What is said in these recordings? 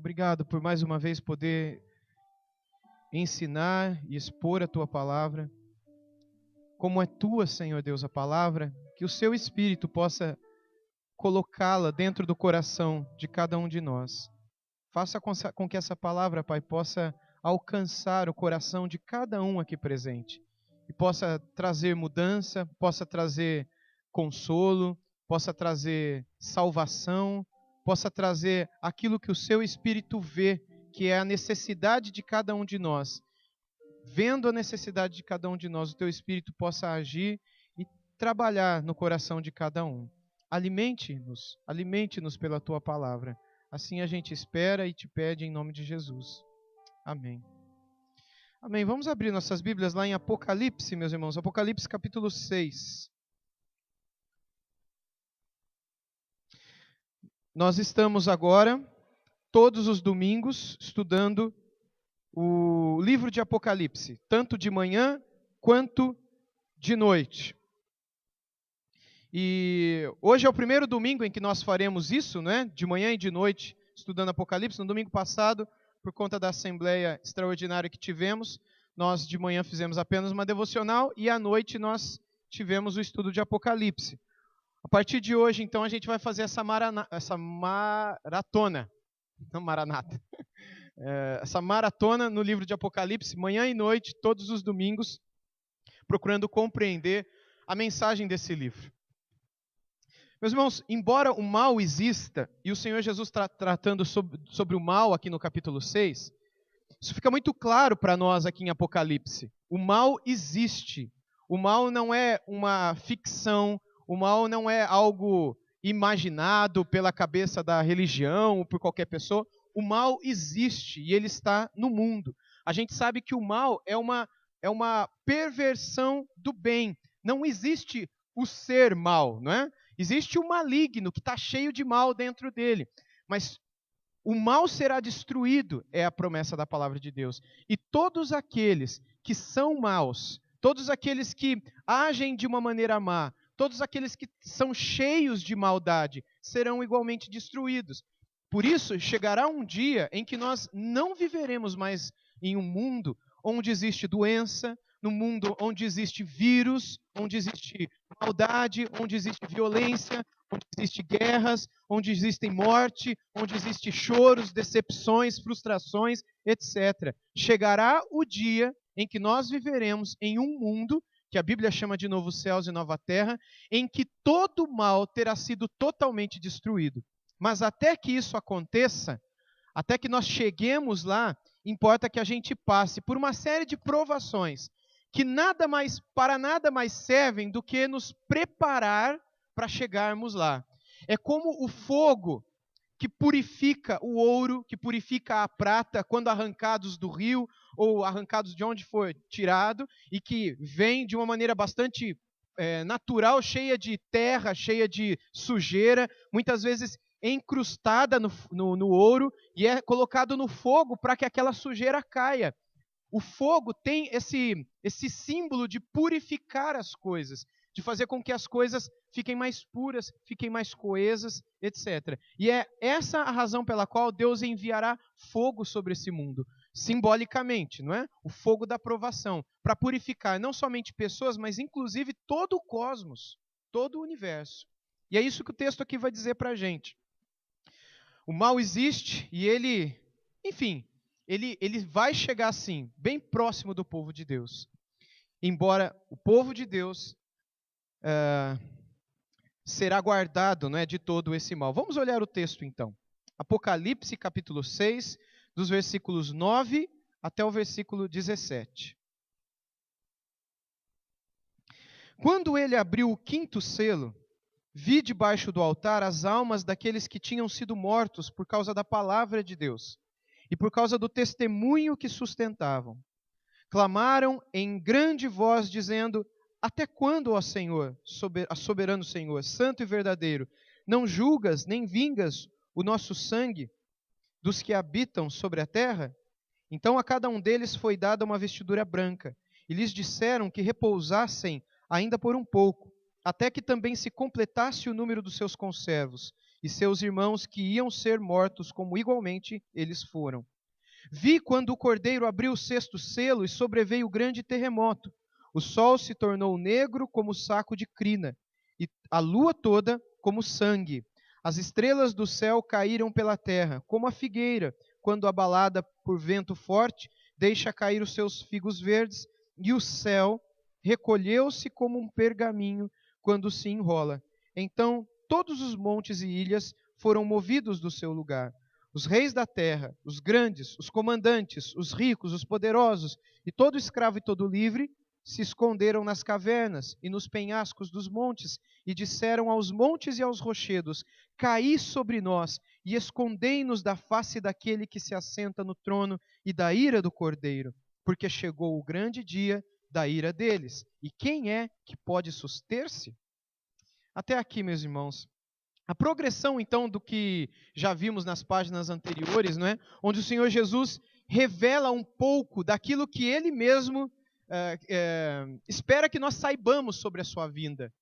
Obrigado por mais uma vez poder ensinar e expor a Tua palavra. Como é Tua, Senhor Deus, a palavra, que o Seu Espírito possa colocá-la dentro do coração de cada um de nós. Faça com que essa palavra, Pai, possa alcançar o coração de cada um aqui presente e possa trazer mudança, possa trazer consolo, possa trazer salvação, possa trazer aquilo que o Seu Espírito vê, que é a necessidade de cada um de nós. Vendo a necessidade de cada um de nós, o Teu Espírito possa agir e trabalhar no coração de cada um. Alimente-nos pela Tua palavra. Assim a gente espera e te pede em nome de Jesus. Amém. Amém. Vamos abrir nossas Bíblias lá em Apocalipse, meus irmãos. Apocalipse capítulo 6. Nós estamos agora, todos os domingos, estudando o livro de Apocalipse, tanto de manhã quanto de noite. E hoje é o primeiro domingo em que nós faremos isso, né? De manhã e de noite, estudando Apocalipse. No domingo passado, por conta da assembleia extraordinária que tivemos, nós de manhã fizemos apenas uma devocional e à noite nós tivemos o estudo de Apocalipse. A partir de hoje, então, a gente vai fazer essa maratona, não maranata, essa maratona no livro de Apocalipse, manhã e noite, todos os domingos, procurando compreender a mensagem desse livro. Meus irmãos, embora o mal exista, e o Senhor Jesus está tratando sobre o mal aqui no capítulo 6, isso fica muito claro para nós aqui em Apocalipse. O mal existe. O mal não é uma ficção, o mal não é algo imaginado pela cabeça da religião ou por qualquer pessoa. O mal existe e ele está no mundo. A gente sabe que o mal é uma perversão do bem. Não existe o ser mal, não é? Existe o maligno que está cheio de mal dentro dele. Mas o mal será destruído, é a promessa da palavra de Deus. E todos aqueles que são maus, todos aqueles que agem de uma maneira má, todos aqueles que são cheios de maldade, serão igualmente destruídos. Por isso, chegará um dia em que nós não viveremos mais em um mundo onde existe doença, no mundo onde existe vírus, onde existe maldade, onde existe violência, onde existe guerras, onde existe morte, onde existe choros, decepções, frustrações, etc. Chegará o dia em que nós viveremos em um mundo, que a Bíblia chama de novo céus e nova terra, em que todo o mal terá sido totalmente destruído. Mas até que isso aconteça, até que nós cheguemos lá, importa que a gente passe por uma série de provações que para nada mais servem do que nos preparar para chegarmos lá. É como o fogo que purifica o ouro, que purifica a prata quando arrancados do rio ou arrancados de onde for tirado e que vem de uma maneira bastante natural, cheia de terra, cheia de sujeira, muitas vezes encrustada no ouro e é colocado no fogo para que aquela sujeira caia. O fogo tem esse símbolo de purificar as coisas, de fazer com que as coisas fiquem mais puras, fiquem mais coesas, etc. E é essa a razão pela qual Deus enviará fogo sobre esse mundo, simbolicamente, não é? O fogo da provação, para purificar não somente pessoas, mas inclusive todo o cosmos, todo o universo. E é isso que o texto aqui vai dizer para a gente. O mal existe e ele vai chegar assim, bem próximo do povo de Deus. Embora o povo de Deus será guardado, não é, de todo esse mal. Vamos olhar o texto então. Apocalipse capítulo 6, dos versículos 9 até o versículo 17. Quando ele abriu o quinto selo, vi debaixo do altar as almas daqueles que tinham sido mortos por causa da palavra de Deus e por causa do testemunho que sustentavam. Clamaram em grande voz, dizendo: Até quando, ó Senhor, soberano Senhor, santo e verdadeiro, não julgas nem vingas o nosso sangue dos que habitam sobre a terra? Então a cada um deles foi dada uma vestidura branca, e lhes disseram que repousassem ainda por um pouco, até que também se completasse o número dos seus conservos. e seus irmãos que iam ser mortos como igualmente eles foram. Vi quando o cordeiro abriu o sexto selo e sobreveio grande terremoto. O sol se tornou negro como saco de crina, e a lua toda como sangue. As estrelas do céu caíram pela terra, como a figueira, quando abalada por vento forte, deixa cair os seus figos verdes, e o céu recolheu-se como um pergaminho quando se enrola. Então todos os montes e ilhas foram movidos do seu lugar. Os reis da terra, os grandes, os comandantes, os ricos, os poderosos, e todo escravo e todo livre, se esconderam nas cavernas e nos penhascos dos montes, e disseram aos montes e aos rochedos: caí sobre nós, e escondei-nos da face daquele que se assenta no trono e da ira do Cordeiro, porque chegou o grande dia da ira deles. E quem é que pode suster-se? Até aqui, meus irmãos. A progressão, então, do que já vimos nas páginas anteriores, não é? Onde o Senhor Jesus revela um pouco daquilo que Ele mesmo espera que nós saibamos sobre a sua vinda.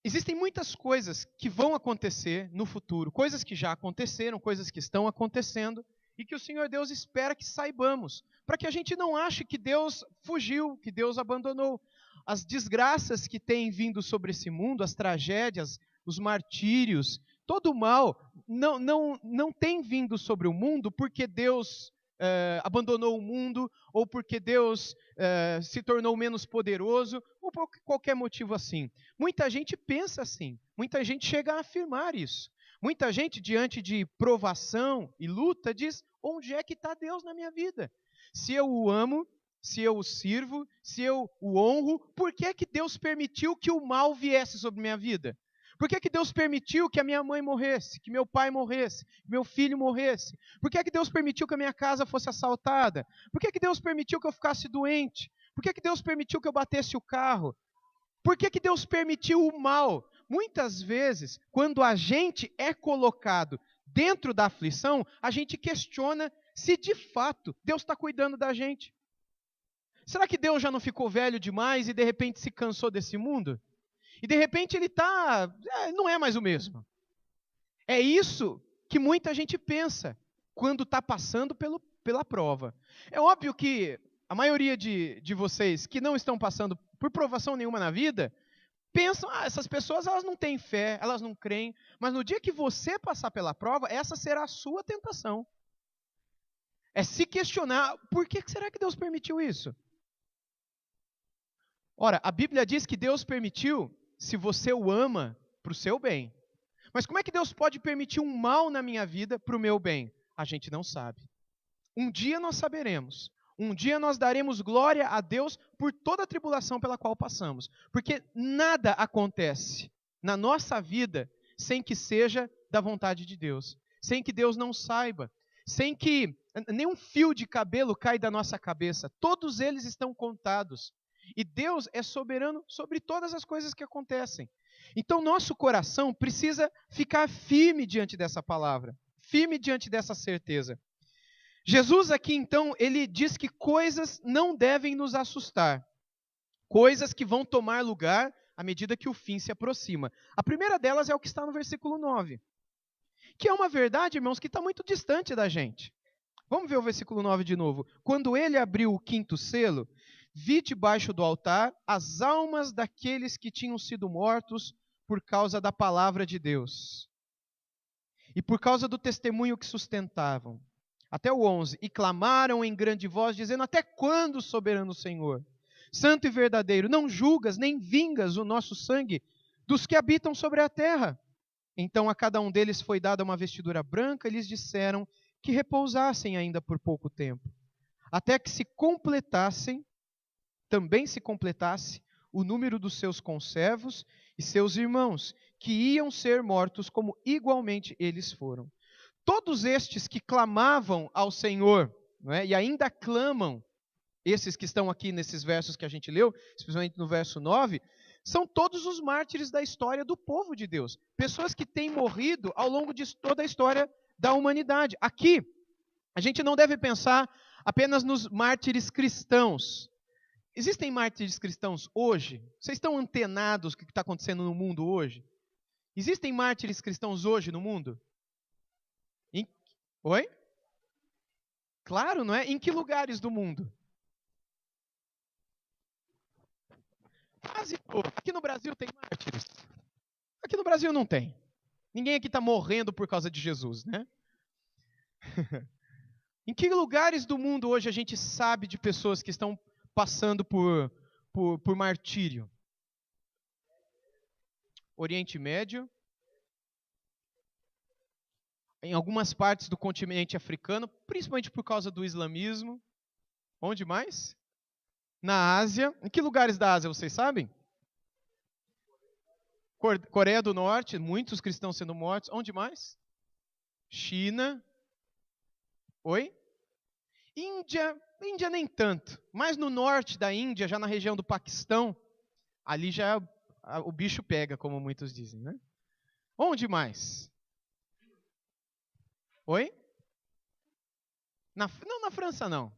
Existem muitas coisas que vão acontecer no futuro, coisas que já aconteceram, coisas que estão acontecendo, e que o Senhor Deus espera que saibamos, para que a gente não ache que Deus fugiu, que Deus abandonou. As desgraças que têm vindo sobre esse mundo, as tragédias, os martírios, todo o mal, não tem vindo sobre o mundo porque Deus abandonou o mundo, ou porque Deus se tornou menos poderoso, ou por qualquer motivo assim. Muita gente pensa assim, muita gente chega a afirmar isso. Muita gente, diante de provação e luta, diz: onde é que está Deus na minha vida? Se eu o amo, se eu o sirvo, se eu o honro, por que é que Deus permitiu que o mal viesse sobre minha vida? Por que é que Deus permitiu que a minha mãe morresse, que meu pai morresse, que meu filho morresse? Por que é que Deus permitiu que a minha casa fosse assaltada? Por que é que Deus permitiu que eu ficasse doente? Por que é que Deus permitiu que eu batesse o carro? Por que é que Deus permitiu o mal? Muitas vezes, quando a gente é colocado dentro da aflição, a gente questiona se de fato Deus está cuidando da gente. Será que Deus já não ficou velho demais e de repente se cansou desse mundo? E de repente ele não é mais o mesmo. É isso que muita gente pensa quando está passando pela prova. É óbvio que a maioria de vocês que não estão passando por provação nenhuma na vida, pensam: essas pessoas elas não têm fé, elas não creem, mas no dia que você passar pela prova, essa será a sua tentação. É se questionar: por que será que Deus permitiu isso? Ora, a Bíblia diz que Deus permitiu se você o ama para o seu bem. Mas como é que Deus pode permitir um mal na minha vida para o meu bem? A gente não sabe. Um dia nós saberemos. Um dia nós daremos glória a Deus por toda a tribulação pela qual passamos. Porque nada acontece na nossa vida sem que seja da vontade de Deus. Sem que Deus não saiba. Sem que nenhum fio de cabelo cai da nossa cabeça. Todos eles estão contados. E Deus é soberano sobre todas as coisas que acontecem. Então nosso coração precisa ficar firme diante dessa palavra. Firme diante dessa certeza. Jesus aqui, então, ele diz que coisas não devem nos assustar. Coisas que vão tomar lugar à medida que o fim se aproxima. A primeira delas é o que está no versículo 9. Que é uma verdade, irmãos, que está muito distante da gente. Vamos ver o versículo 9 de novo. Quando ele abriu o quinto selo, vi debaixo do altar as almas daqueles que tinham sido mortos por causa da palavra de Deus e por causa do testemunho que sustentavam. Até o 11. E clamaram em grande voz, dizendo: até quando, soberano Senhor, santo e verdadeiro, não julgas nem vingas o nosso sangue dos que habitam sobre a terra? Então a cada um deles foi dada uma vestidura branca e lhes disseram que repousassem ainda por pouco tempo, até que também se completasse o número dos seus conservos e seus irmãos, que iam ser mortos como igualmente eles foram. Todos estes que clamavam ao Senhor, não é? E ainda clamam, esses que estão aqui nesses versos que a gente leu, especialmente no verso 9, são todos os mártires da história do povo de Deus. Pessoas que têm morrido ao longo de toda a história da humanidade. Aqui, a gente não deve pensar apenas nos mártires cristãos. Existem mártires cristãos hoje? Vocês estão antenados com o que está acontecendo no mundo hoje? Existem mártires cristãos hoje no mundo? Oi? Claro, não é? Em que lugares do mundo? Quase todos. Aqui no Brasil tem mártires? Aqui no Brasil não tem. Ninguém aqui está morrendo por causa de Jesus, né? Em que lugares do mundo hoje a gente sabe de pessoas que estão passando por martírio? Oriente Médio. Em algumas partes do continente africano, principalmente por causa do islamismo. Onde mais? Na Ásia. Em que lugares da Ásia vocês sabem? Coreia do Norte, muitos cristãos sendo mortos. Onde mais? China. Oi? Índia nem tanto. Mas no norte da Índia, já na região do Paquistão, ali já o bicho pega, como muitos dizem, né? Onde mais? Oi? Não, na França não.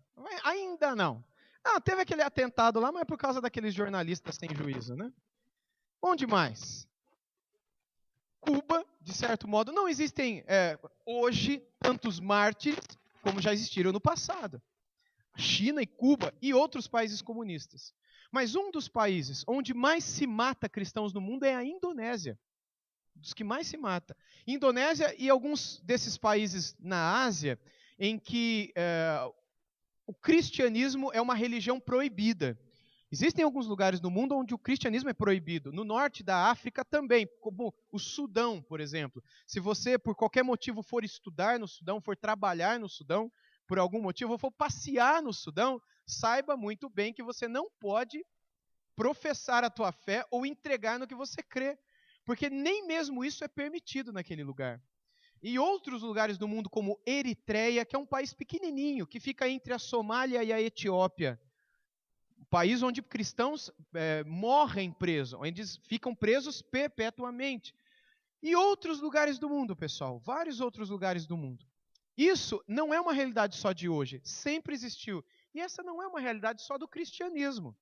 Ainda não. Ah, teve aquele atentado lá, mas é por causa daqueles jornalistas sem juízo, né? Onde mais? Cuba, de certo modo. Não existem hoje tantos mártires como já existiram no passado. China e Cuba e outros países comunistas. Mas um dos países onde mais se mata cristãos no mundo é a Indonésia. Dos que mais se mata. Indonésia e alguns desses países na Ásia em que o cristianismo é uma religião proibida. Existem alguns lugares no mundo onde o cristianismo é proibido. No norte da África também, como o Sudão, por exemplo. Se você, por qualquer motivo, for estudar no Sudão, for trabalhar no Sudão, por algum motivo, ou for passear no Sudão, saiba muito bem que você não pode professar a tua fé ou entregar no que você crê. Porque nem mesmo isso é permitido naquele lugar. E outros lugares do mundo, como Eritreia, que é um país pequenininho, que fica entre a Somália e a Etiópia. Um país onde cristãos morrem presos, onde ficam presos perpetuamente. E outros lugares do mundo, pessoal, vários outros lugares do mundo. Isso não é uma realidade só de hoje, sempre existiu. E essa não é uma realidade só do cristianismo.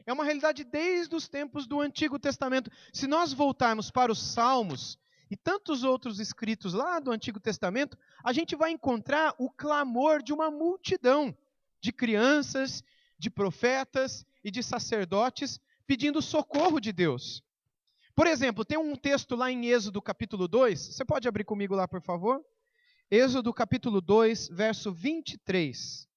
É uma realidade desde os tempos do Antigo Testamento. Se nós voltarmos para os Salmos e tantos outros escritos lá do Antigo Testamento, a gente vai encontrar o clamor de uma multidão de crianças, de profetas e de sacerdotes pedindo socorro de Deus. Por exemplo, tem um texto lá em Êxodo capítulo 2, você pode abrir comigo lá, por favor? Êxodo capítulo 2, verso 23.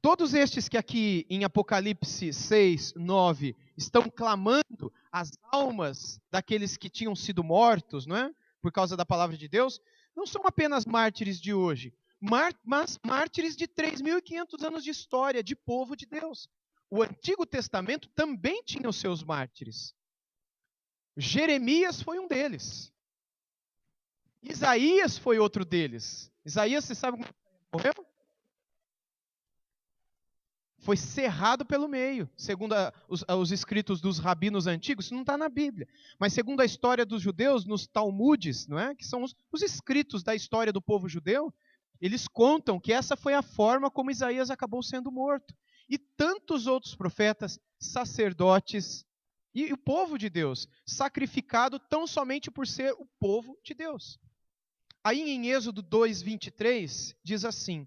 Todos estes que aqui em Apocalipse 6, 9, estão clamando as almas daqueles que tinham sido mortos, não é? Por causa da palavra de Deus, não são apenas mártires de hoje, mas mártires de 3.500 anos de história, de povo de Deus. O Antigo Testamento também tinha os seus mártires. Jeremias foi um deles. Isaías foi outro deles. Isaías, você sabe como morreu? Foi cerrado pelo meio, segundo os escritos dos rabinos antigos. Isso não está na Bíblia, mas segundo a história dos judeus, nos Talmudes, não é? Que são os escritos da história do povo judeu, eles contam que essa foi a forma como Isaías acabou sendo morto. E tantos outros profetas, sacerdotes e o povo de Deus, sacrificado tão somente por ser o povo de Deus. Aí em Êxodo 2:23, diz assim,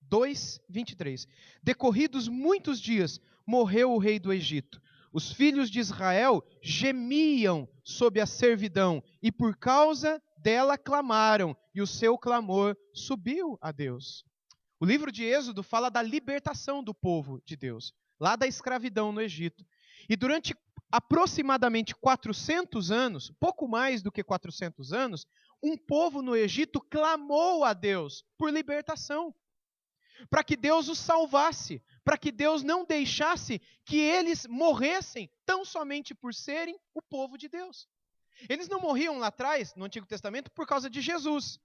2:23. Decorridos muitos dias, morreu o rei do Egito. Os filhos de Israel gemiam sob a servidão e por causa dela clamaram, e o seu clamor subiu a Deus. O livro de Êxodo fala da libertação do povo de Deus, lá da escravidão no Egito. E durante aproximadamente 400 anos, pouco mais do que 400 anos, um povo no Egito clamou a Deus por libertação, para que Deus os salvasse, para que Deus não deixasse que eles morressem tão somente por serem o povo de Deus. Eles não morriam lá atrás, no Antigo Testamento, por causa de Jesus.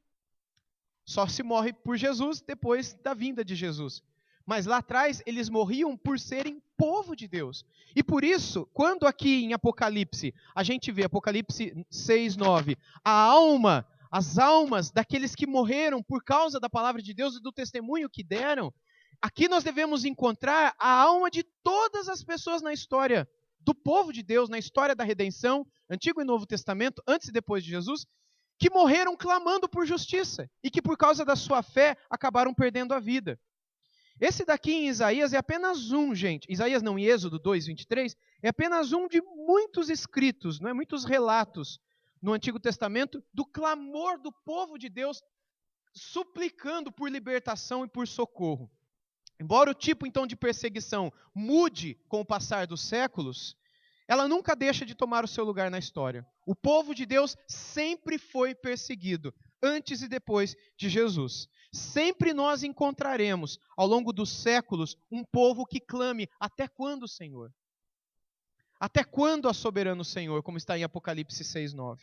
Só se morre por Jesus depois da vinda de Jesus. Mas lá atrás, eles morriam por serem povo de Deus. E por isso, quando aqui em Apocalipse, a gente vê Apocalipse 6:9, as almas daqueles que morreram por causa da palavra de Deus e do testemunho que deram, aqui nós devemos encontrar a alma de todas as pessoas na história do povo de Deus na história da redenção, Antigo e Novo Testamento, antes e depois de Jesus, que morreram clamando por justiça e que por causa da sua fé acabaram perdendo a vida. Esse daqui em Isaías é apenas um, gente. Isaías não, em Êxodo 2, 23, é apenas um de muitos escritos, não é? Muitos relatos no Antigo Testamento do clamor do povo de Deus suplicando por libertação e por socorro. Embora o tipo então de perseguição mude com o passar dos séculos, ela nunca deixa de tomar o seu lugar na história. O povo de Deus sempre foi perseguido, antes e depois de Jesus. Sempre nós encontraremos, ao longo dos séculos, um povo que clame: até quando, Senhor? Até quando, ó soberano Senhor? Como está em Apocalipse 6:9.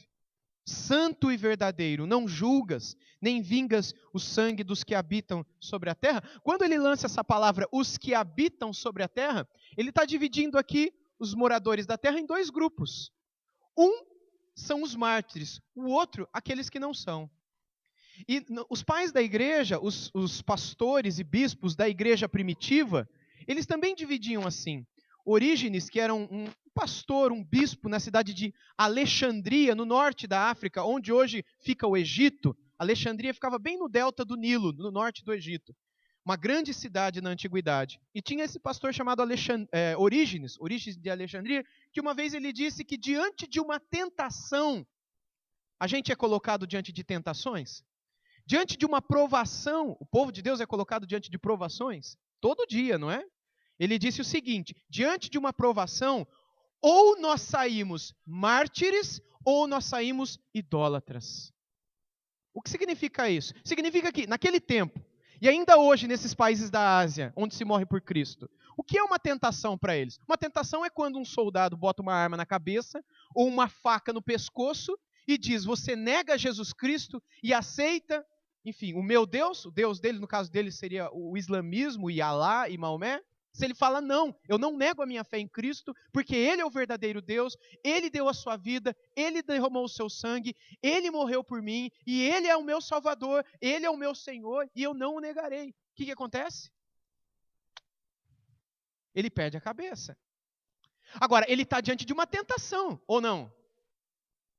Santo e verdadeiro, não julgas, nem vingas o sangue dos que habitam sobre a terra. Quando ele lança essa palavra, os que habitam sobre a terra, ele está dividindo aqui os moradores da terra em dois grupos. Um são os mártires, o outro, aqueles que não são. E os pais da igreja, os pastores e bispos da igreja primitiva, eles também dividiam assim. Orígenes, que era um pastor, um bispo na cidade de Alexandria, no norte da África, onde hoje fica o Egito. Alexandria ficava bem no delta do Nilo, no norte do Egito. Uma grande cidade na antiguidade. E tinha esse pastor chamado Orígenes de Alexandria, que uma vez ele disse que diante de uma tentação, a gente é colocado diante de tentações? Diante de uma provação, o povo de Deus é colocado diante de provações? Todo dia, não é? Ele disse o seguinte: diante de uma provação, ou nós saímos mártires, ou nós saímos idólatras. O que significa isso? Significa que, naquele tempo, e ainda hoje nesses países da Ásia, onde se morre por Cristo, o que é uma tentação para eles? Uma tentação é quando um soldado bota uma arma na cabeça, ou uma faca no pescoço, e diz: você nega Jesus Cristo e aceita, enfim, o meu Deus, o Deus dele, no caso dele seria o islamismo, e Alá e Maomé. Se ele fala: não, eu não nego a minha fé em Cristo, porque Ele é o verdadeiro Deus, Ele deu a sua vida, Ele derramou o seu sangue, Ele morreu por mim, e Ele é o meu Salvador, Ele é o meu Senhor, e eu não o negarei. O que acontece? Ele perde a cabeça. Agora, ele está diante de uma tentação, ou não?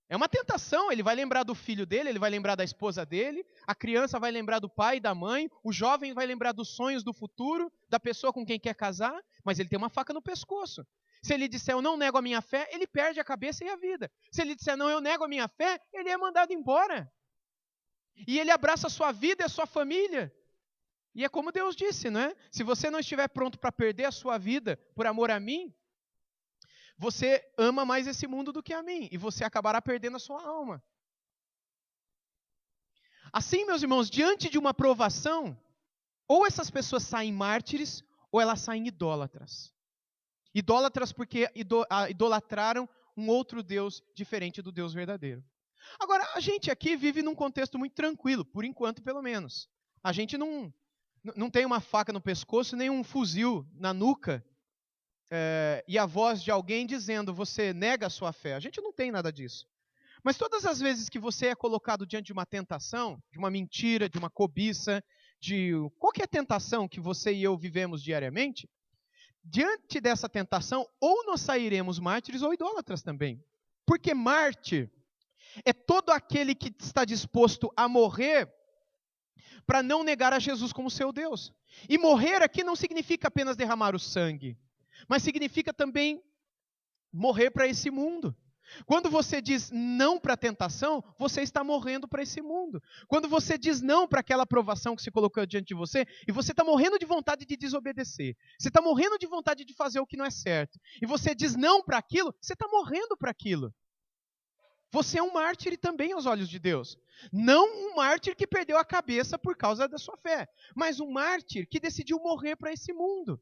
É uma tentação, ele vai lembrar do filho dele, ele vai lembrar da esposa dele, a criança vai lembrar do pai e da mãe, o jovem vai lembrar dos sonhos do futuro, da pessoa com quem quer casar, mas ele tem uma faca no pescoço. Se ele disser: eu não nego a minha fé, ele perde a cabeça e a vida. Se ele disser: não, eu nego a minha fé, ele é mandado embora. E ele abraça a sua vida e a sua família. E é como Deus disse, não é? Se você não estiver pronto para perder a sua vida por amor a mim, você ama mais esse mundo do que a mim, e você acabará perdendo a sua alma. Assim, meus irmãos, diante de uma provação, ou essas pessoas saem mártires, ou elas saem idólatras. Idólatras porque idolatraram um outro Deus diferente do Deus verdadeiro. Agora, a gente aqui vive num contexto muito tranquilo, por enquanto pelo menos. A gente não tem uma faca no pescoço, nem um fuzil na nuca, e a voz de alguém dizendo: você nega a sua fé. A gente não tem nada disso. Mas todas as vezes que você é colocado diante de uma tentação, de uma mentira, de uma cobiça, de qualquer tentação que você e eu vivemos diariamente, diante dessa tentação, ou nós sairemos mártires ou idólatras também. Porque mártir é todo aquele que está disposto a morrer para não negar a Jesus como seu Deus. E morrer aqui não significa apenas derramar o sangue, mas significa também morrer para esse mundo. Quando você diz não para a tentação, você está morrendo para esse mundo. Quando você diz não para aquela provação que se colocou diante de você, e você está morrendo de vontade de desobedecer, você está morrendo de vontade de fazer o que não é certo, e você diz não para aquilo, você está morrendo para aquilo. Você é um mártir também aos olhos de Deus. Não um mártir que perdeu a cabeça por causa da sua fé, mas um mártir que decidiu morrer para esse mundo.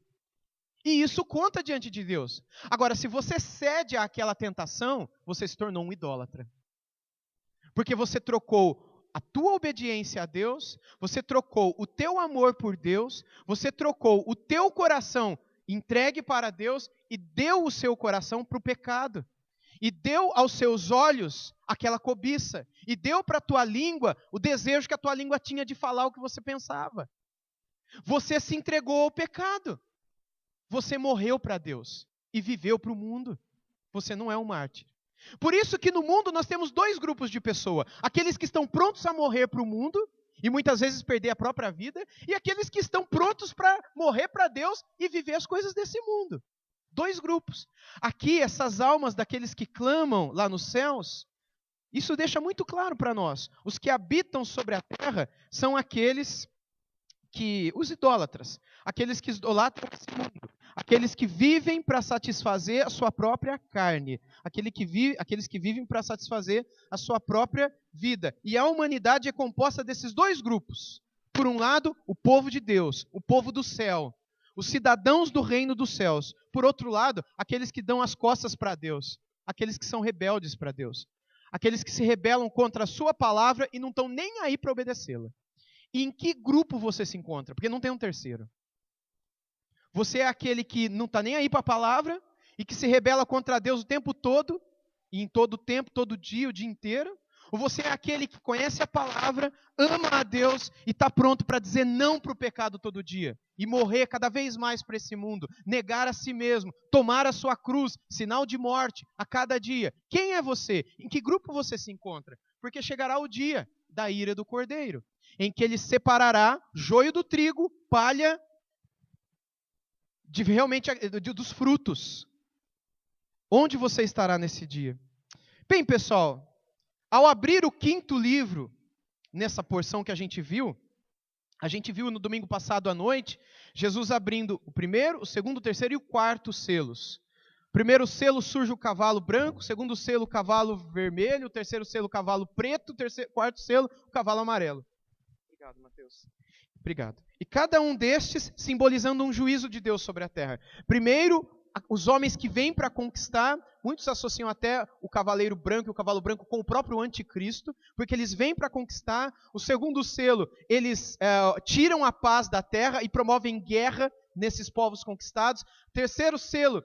E isso conta diante de Deus. Agora, se você cede àquela tentação, você se tornou um idólatra. Porque você trocou a tua obediência a Deus, você trocou o teu amor por Deus, você trocou o teu coração entregue para Deus e deu o seu coração para o pecado. E deu aos seus olhos aquela cobiça. E deu para a tua língua o desejo que a tua língua tinha de falar o que você pensava. Você se entregou ao pecado. Você morreu para Deus e viveu para o mundo. você não é um mártir. Por isso que no mundo nós temos dois grupos de pessoas. Aqueles que estão prontos a morrer para o mundo, e muitas vezes perder a própria vida, e aqueles que estão prontos para morrer para Deus e viver as coisas desse mundo. Dois grupos. Aqui, essas almas daqueles que clamam lá nos céus, isso deixa muito claro para nós. Os que habitam sobre a terra são aqueles os idólatras, aqueles que idolatram esse mundo, aqueles que vivem para satisfazer a sua própria carne, aqueles que vivem para satisfazer a sua própria vida. E a humanidade é composta desses dois grupos. Por um lado, o povo de Deus, o povo do céu, os cidadãos do reino dos céus. Por outro lado, aqueles que dão as costas para Deus, aqueles que são rebeldes para Deus, aqueles que se rebelam contra a sua palavra e não estão nem aí para obedecê-la. E em que grupo você se encontra? Porque não tem um terceiro. Você é aquele que não está nem aí para a palavra e que se rebela contra Deus o tempo todo, e em todo o tempo, todo dia, o dia inteiro? Ou você é aquele que conhece a palavra, ama a Deus e está pronto para dizer não para o pecado todo dia? E morrer cada vez mais para esse mundo, negar a si mesmo, tomar a sua cruz, sinal de morte a cada dia. Quem é você? Em que grupo você se encontra? Porque chegará o dia da ira do Cordeiro, em que ele separará joio do trigo, palha dos frutos. Onde você estará nesse dia? Bem, pessoal, ao abrir o 5º livro, nessa porção que a gente viu no domingo passado à noite, Jesus abrindo o 1º, o 2º, o 3º e o 4º selos. Primeiro selo surge o cavalo branco, segundo selo o cavalo vermelho, o terceiro selo o cavalo preto, quarto selo o cavalo amarelo. Obrigado, Mateus. Obrigado. E cada um destes simbolizando um juízo de Deus sobre a terra. Primeiro, os homens que vêm para conquistar, muitos associam até o cavaleiro branco e o cavalo branco com o próprio anticristo, porque eles vêm para conquistar. O segundo selo, eles tiram a paz da terra e promovem guerra nesses povos conquistados. Terceiro selo,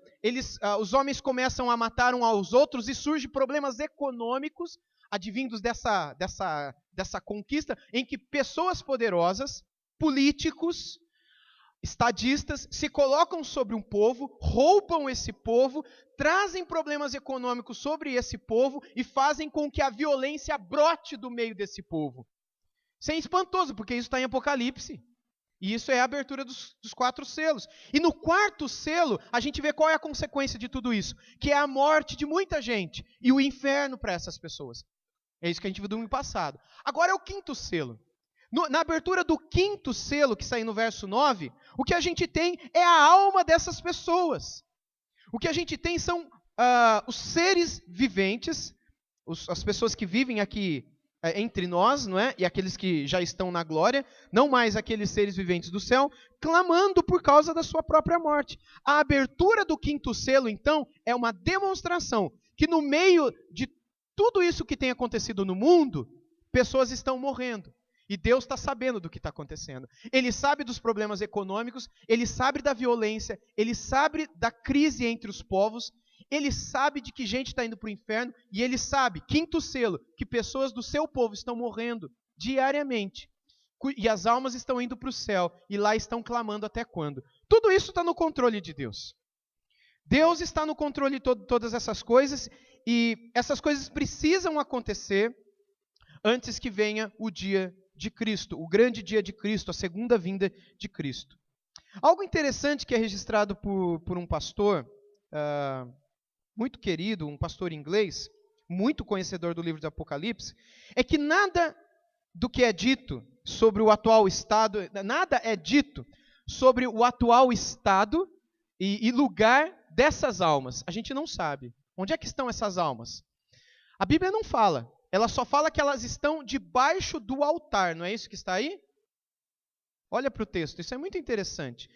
os homens começam a matar uns aos outros e surgem problemas econômicos advindos dessa conquista, em que pessoas poderosas, políticos, estadistas, se colocam sobre um povo, roubam esse povo, trazem problemas econômicos sobre esse povo e fazem com que a violência brote do meio desse povo. Isso é espantoso, porque isso está em Apocalipse. E isso é a abertura dos 4 selos. E no 4º selo, a gente vê qual é a consequência de tudo isso, que é a morte de muita gente e o inferno para essas pessoas. É isso que a gente viu do domingo passado. Agora é o 5º selo. Na abertura do 5º selo, que sai no verso 9, o que a gente tem é a alma dessas pessoas. O que a gente tem são os seres viventes, as pessoas que vivem aqui entre nós, não é? E aqueles que já estão na glória, não mais aqueles seres viventes do céu, clamando por causa da sua própria morte. A abertura do 5º selo, então, é uma demonstração que no meio de tudo isso que tem acontecido no mundo, pessoas estão morrendo. E Deus está sabendo do que está acontecendo. Ele sabe dos problemas econômicos, ele sabe da violência, ele sabe da crise entre os povos, ele sabe de que gente está indo para o inferno, e ele sabe, 5º selo, que pessoas do seu povo estão morrendo diariamente. E as almas estão indo para o céu, e lá estão clamando até quando. Tudo isso está no controle de Deus. Deus está no controle de todas essas coisas, e essas coisas precisam acontecer antes que venha o dia de Cristo, o grande dia de Cristo, a segunda vinda de Cristo. Algo interessante que é registrado por um pastor muito querido, um pastor inglês, muito conhecedor do livro do Apocalipse, é que nada do que é dito sobre o atual estado, nada é dito sobre o atual estado e lugar dessas almas. A gente não sabe. Onde é que estão essas almas? A Bíblia não fala. Ela só fala que elas estão debaixo do altar. Não é isso que está aí? Olha para o texto. Isso é muito interessante.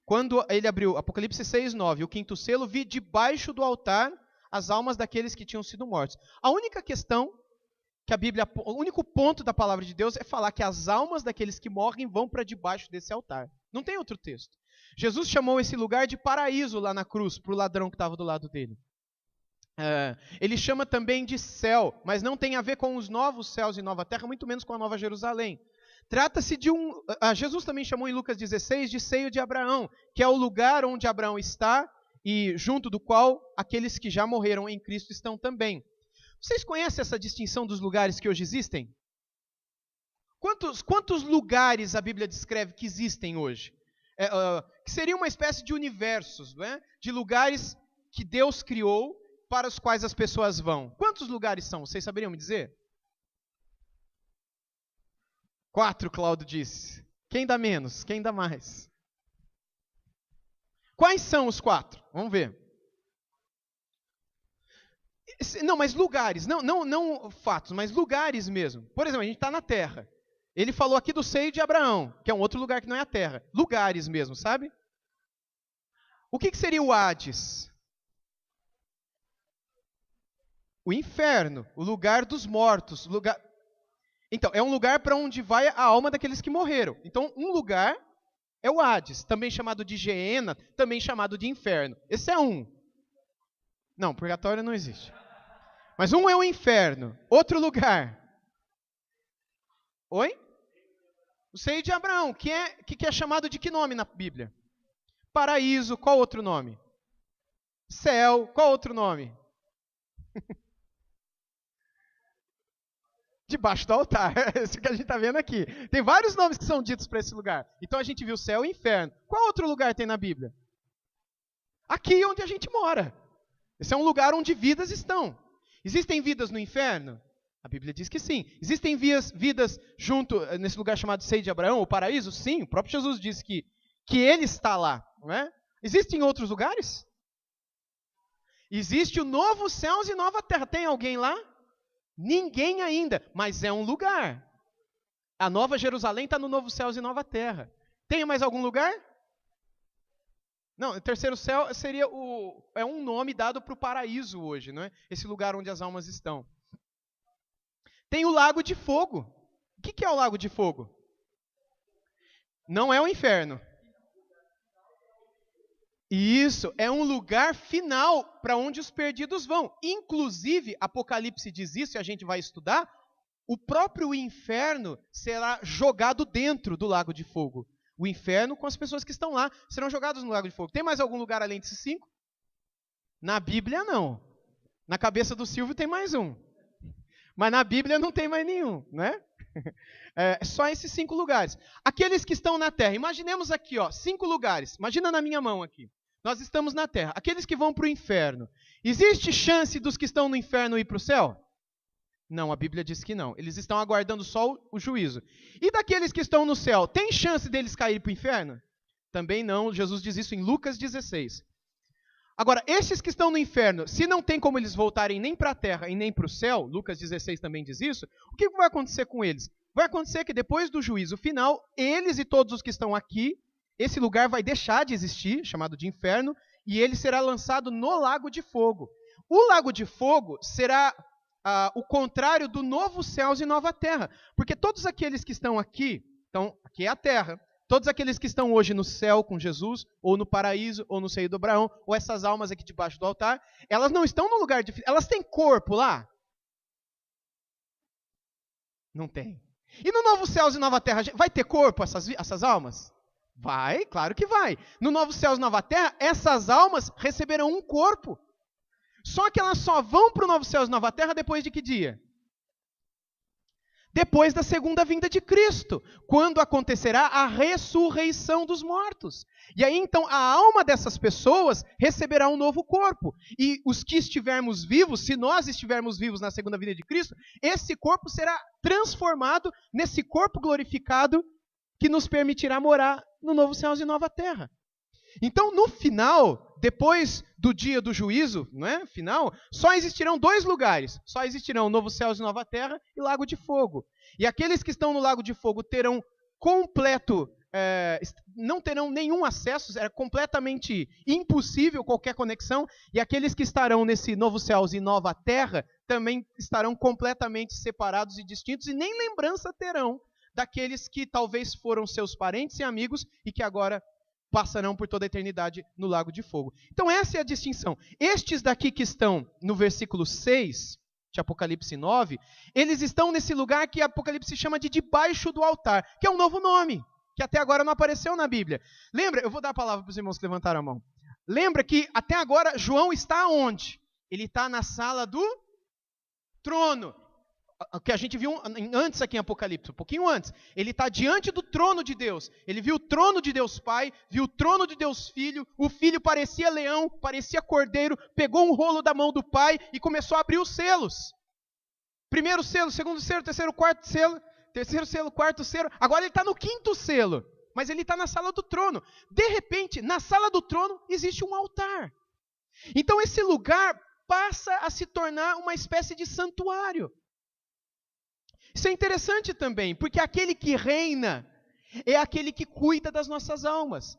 Quando ele abriu Apocalipse 6:9, o 5º selo, vi debaixo do altar as almas daqueles que tinham sido mortos. A única questão que a Bíblia, o único ponto da palavra de Deus é falar que as almas daqueles que morrem vão para debaixo desse altar. Não tem outro texto. Jesus chamou esse lugar de paraíso lá na cruz, para o ladrão que estava do lado dele. Ele chama também de céu, mas não tem a ver com os novos céus e nova terra, muito menos com a nova Jerusalém. Trata-se de Jesus também chamou em Lucas 16 de seio de Abraão, que é o lugar onde Abraão está e junto do qual aqueles que já morreram em Cristo estão também. Vocês conhecem essa distinção dos lugares que hoje existem? Quantos lugares a Bíblia descreve que existem hoje? Que seria uma espécie de universos, não é? De lugares que Deus criou para os quais as pessoas vão. Quantos lugares são? Vocês saberiam me dizer? 4, Cláudio disse. Quem dá menos? Quem dá mais? Quais são os 4? Vamos ver. Não, mas lugares. Não fatos, mas lugares mesmo. Por exemplo, a gente está na Terra. Ele falou aqui do seio de Abraão, que é um outro lugar que não é a Terra. Lugares mesmo, sabe? O que seria o Hades? O inferno, o lugar dos mortos. Então, é um lugar para onde vai a alma daqueles que morreram. Então, um lugar é o Hades, também chamado de Geena, também chamado de inferno. Esse é um. Não, purgatório não existe. Mas um é o inferno. Outro lugar. Oi? O seio de Abraão, que é chamado de que nome na Bíblia? Paraíso, qual outro nome? Céu, qual outro nome? Debaixo do altar, isso que a gente está vendo aqui. Tem vários nomes que são ditos para esse lugar. Então a gente viu céu e inferno. Qual outro lugar tem na Bíblia? Aqui onde a gente mora. Esse é um lugar onde vidas estão. Existem vidas no inferno? A Bíblia diz que sim. Existem vidas junto, nesse lugar chamado seio de Abraão, o paraíso? Sim, o próprio Jesus disse que ele está lá. Não é? Existem outros lugares? Existe o novo céus e nova terra. Tem alguém lá? Ninguém ainda, mas é um lugar. A Nova Jerusalém está no novo céus e nova terra. Tem mais algum lugar? Não, o terceiro céu seria um nome dado para o paraíso hoje, não é? Esse lugar onde as almas estão. Tem o lago de fogo. O que é o lago de fogo? Não é o inferno. Isso, é um lugar final para onde os perdidos vão. Inclusive, Apocalipse diz isso, e a gente vai estudar, o próprio inferno será jogado dentro do lago de fogo. O inferno com as pessoas que estão lá serão jogados no lago de fogo. Tem mais algum lugar além desses 5? Na Bíblia, não. Na cabeça do Silvio tem mais um. Mas na Bíblia não tem mais nenhum, né? Só esses 5 lugares. Aqueles que estão na terra. Imaginemos aqui, 5 lugares. Imagina na minha mão aqui. Nós estamos na terra. Aqueles que vão para o inferno. Existe chance dos que estão no inferno ir para o céu? Não, a Bíblia diz que não. Eles estão aguardando só o juízo. E daqueles que estão no céu, tem chance deles caírem para o inferno? Também não. Jesus diz isso em Lucas 16. Agora, esses que estão no inferno, se não tem como eles voltarem nem para a terra e nem para o céu, Lucas 16 também diz isso, o que vai acontecer com eles? Vai acontecer que depois do juízo final, eles e todos os que estão aqui, esse lugar vai deixar de existir, chamado de inferno, e ele será lançado no lago de fogo. O lago de fogo será o contrário do novo céus e nova terra, porque todos aqueles que estão aqui, então aqui é a terra, todos aqueles que estão hoje no céu com Jesus, ou no paraíso, ou no seio do Abraão, ou essas almas aqui debaixo do altar, elas não estão no lugar de... Elas têm corpo lá? Não tem. E no novo céus e nova terra, vai ter corpo essas almas? Vai, claro que vai. No novo céus e nova terra, essas almas receberão um corpo. Só que elas só vão para o novo céus e nova terra depois de que dia? Depois da segunda vinda de Cristo, quando acontecerá a ressurreição dos mortos. E aí então a alma dessas pessoas receberá um novo corpo. E os que estivermos vivos, se nós estivermos vivos na segunda vinda de Cristo, esse corpo será transformado nesse corpo glorificado que nos permitirá morar no novo céus e nova terra. Então, no final, depois do dia do juízo, não é? Final, só existirão 2 lugares. Só existirão novo céus e nova terra e lago de fogo. E aqueles que estão no lago de fogo terão não terão nenhum acesso, é completamente impossível qualquer conexão. E aqueles que estarão nesse novo céus e nova terra também estarão completamente separados e distintos e nem lembrança terão daqueles que talvez foram seus parentes e amigos e que agora passarão por toda a eternidade no lago de fogo. Então essa é a distinção. Estes daqui que estão no versículo 6 de Apocalipse 9, eles estão nesse lugar que Apocalipse chama de debaixo do altar, que é um novo nome, que até agora não apareceu na Bíblia. Lembra? Eu vou dar a palavra para os irmãos que levantaram a mão. Lembra que até agora João está onde? Ele está na sala do trono. O que a gente viu antes aqui em Apocalipse, um pouquinho antes. Ele está diante do trono de Deus. Ele viu o trono de Deus Pai, viu o trono de Deus Filho. O Filho parecia leão, parecia cordeiro, pegou um rolo da mão do Pai e começou a abrir os selos. Primeiro selo, segundo selo, terceiro, quarto selo, terceiro selo, quarto selo. Agora ele está no quinto selo, mas ele está na sala do trono. De repente, na sala do trono existe um altar. Então esse lugar passa a se tornar uma espécie de santuário. Isso é interessante também, porque aquele que reina é aquele que cuida das nossas almas.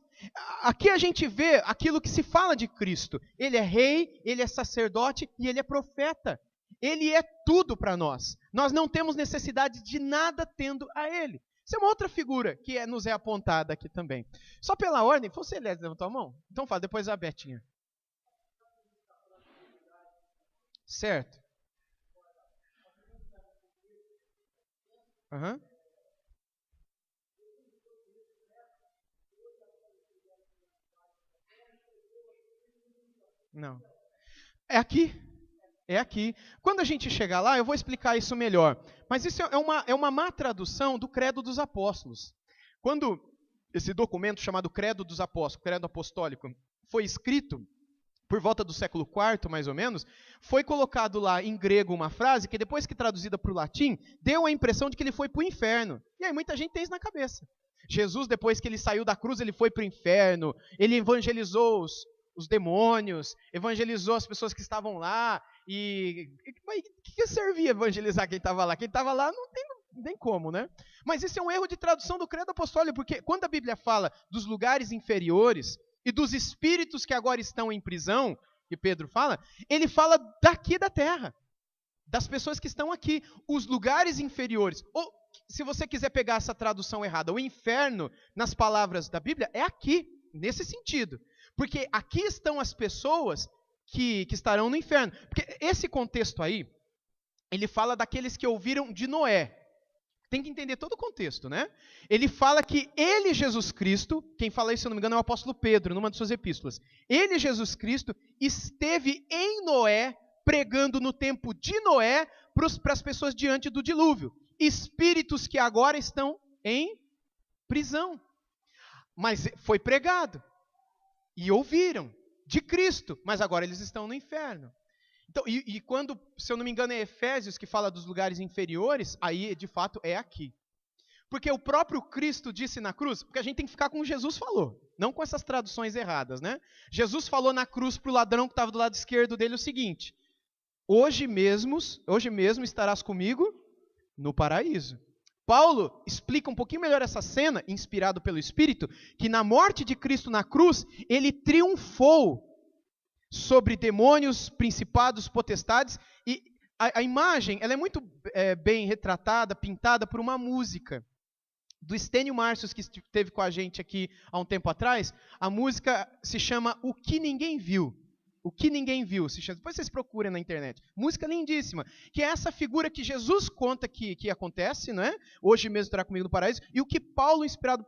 Aqui a gente vê aquilo que se fala de Cristo. Ele é rei, ele é sacerdote e ele é profeta. Ele é tudo para nós. Nós não temos necessidade de nada tendo a ele. Isso é uma outra figura que nos é apontada aqui também. Só pela ordem, você levantou a mão? Então fala, depois a Betinha. Certo. Aham. Não. É aqui. É aqui. Quando a gente chegar lá, eu vou explicar isso melhor. Mas isso é uma má tradução do Credo dos Apóstolos. Quando esse documento chamado Credo dos Apóstolos, Credo Apostólico, foi escrito, por volta do século IV, mais ou menos, foi colocado lá em grego uma frase que, depois que traduzida para o latim, deu a impressão de que ele foi para o inferno. E aí muita gente tem isso na cabeça. Jesus, depois que ele saiu da cruz, ele foi para o inferno, ele evangelizou os demônios, evangelizou as pessoas que estavam lá. E o que servia evangelizar quem estava lá? Quem estava lá não tem como, né? Mas isso é um erro de tradução do Credo Apostólico, porque quando a Bíblia fala dos lugares inferiores e dos espíritos que agora estão em prisão, que Pedro fala, ele fala daqui da terra, das pessoas que estão aqui, os lugares inferiores. Ou, se você quiser pegar essa tradução errada, o inferno, nas palavras da Bíblia, é aqui, nesse sentido. Porque aqui estão as pessoas que estarão no inferno. Porque esse contexto aí, ele fala daqueles que ouviram de Noé. Tem que entender todo o contexto, né? Ele fala que ele, Jesus Cristo, quem fala isso, se eu não me engano, é o apóstolo Pedro, numa de suas epístolas. Ele, Jesus Cristo, esteve em Noé, pregando no tempo de Noé, para as pessoas diante do dilúvio. Espíritos que agora estão em prisão. Mas foi pregado. E ouviram de Cristo, mas agora eles estão no inferno. Então, e quando, se eu não me engano, é Efésios que fala dos lugares inferiores, aí de fato é aqui. Porque o próprio Cristo disse na cruz, porque a gente tem que ficar com o que Jesus falou, não com essas traduções erradas, né? Jesus falou na cruz para o ladrão que estava do lado esquerdo dele o seguinte: hoje mesmo estarás comigo no paraíso. Paulo explica um pouquinho melhor essa cena, inspirado pelo Espírito, que na morte de Cristo na cruz, ele triunfou sobre demônios, principados, potestades, e a imagem ela é muito bem retratada, pintada por uma música do Estênio Márcios, que esteve com a gente aqui há um tempo atrás. A música se chama O Que Ninguém Viu. O Que Ninguém Viu, se chama. Depois vocês procurem na internet. Música lindíssima, que é essa figura que Jesus conta que acontece, não é? Hoje mesmo estará comigo no paraíso, e o que Paulo, inspirado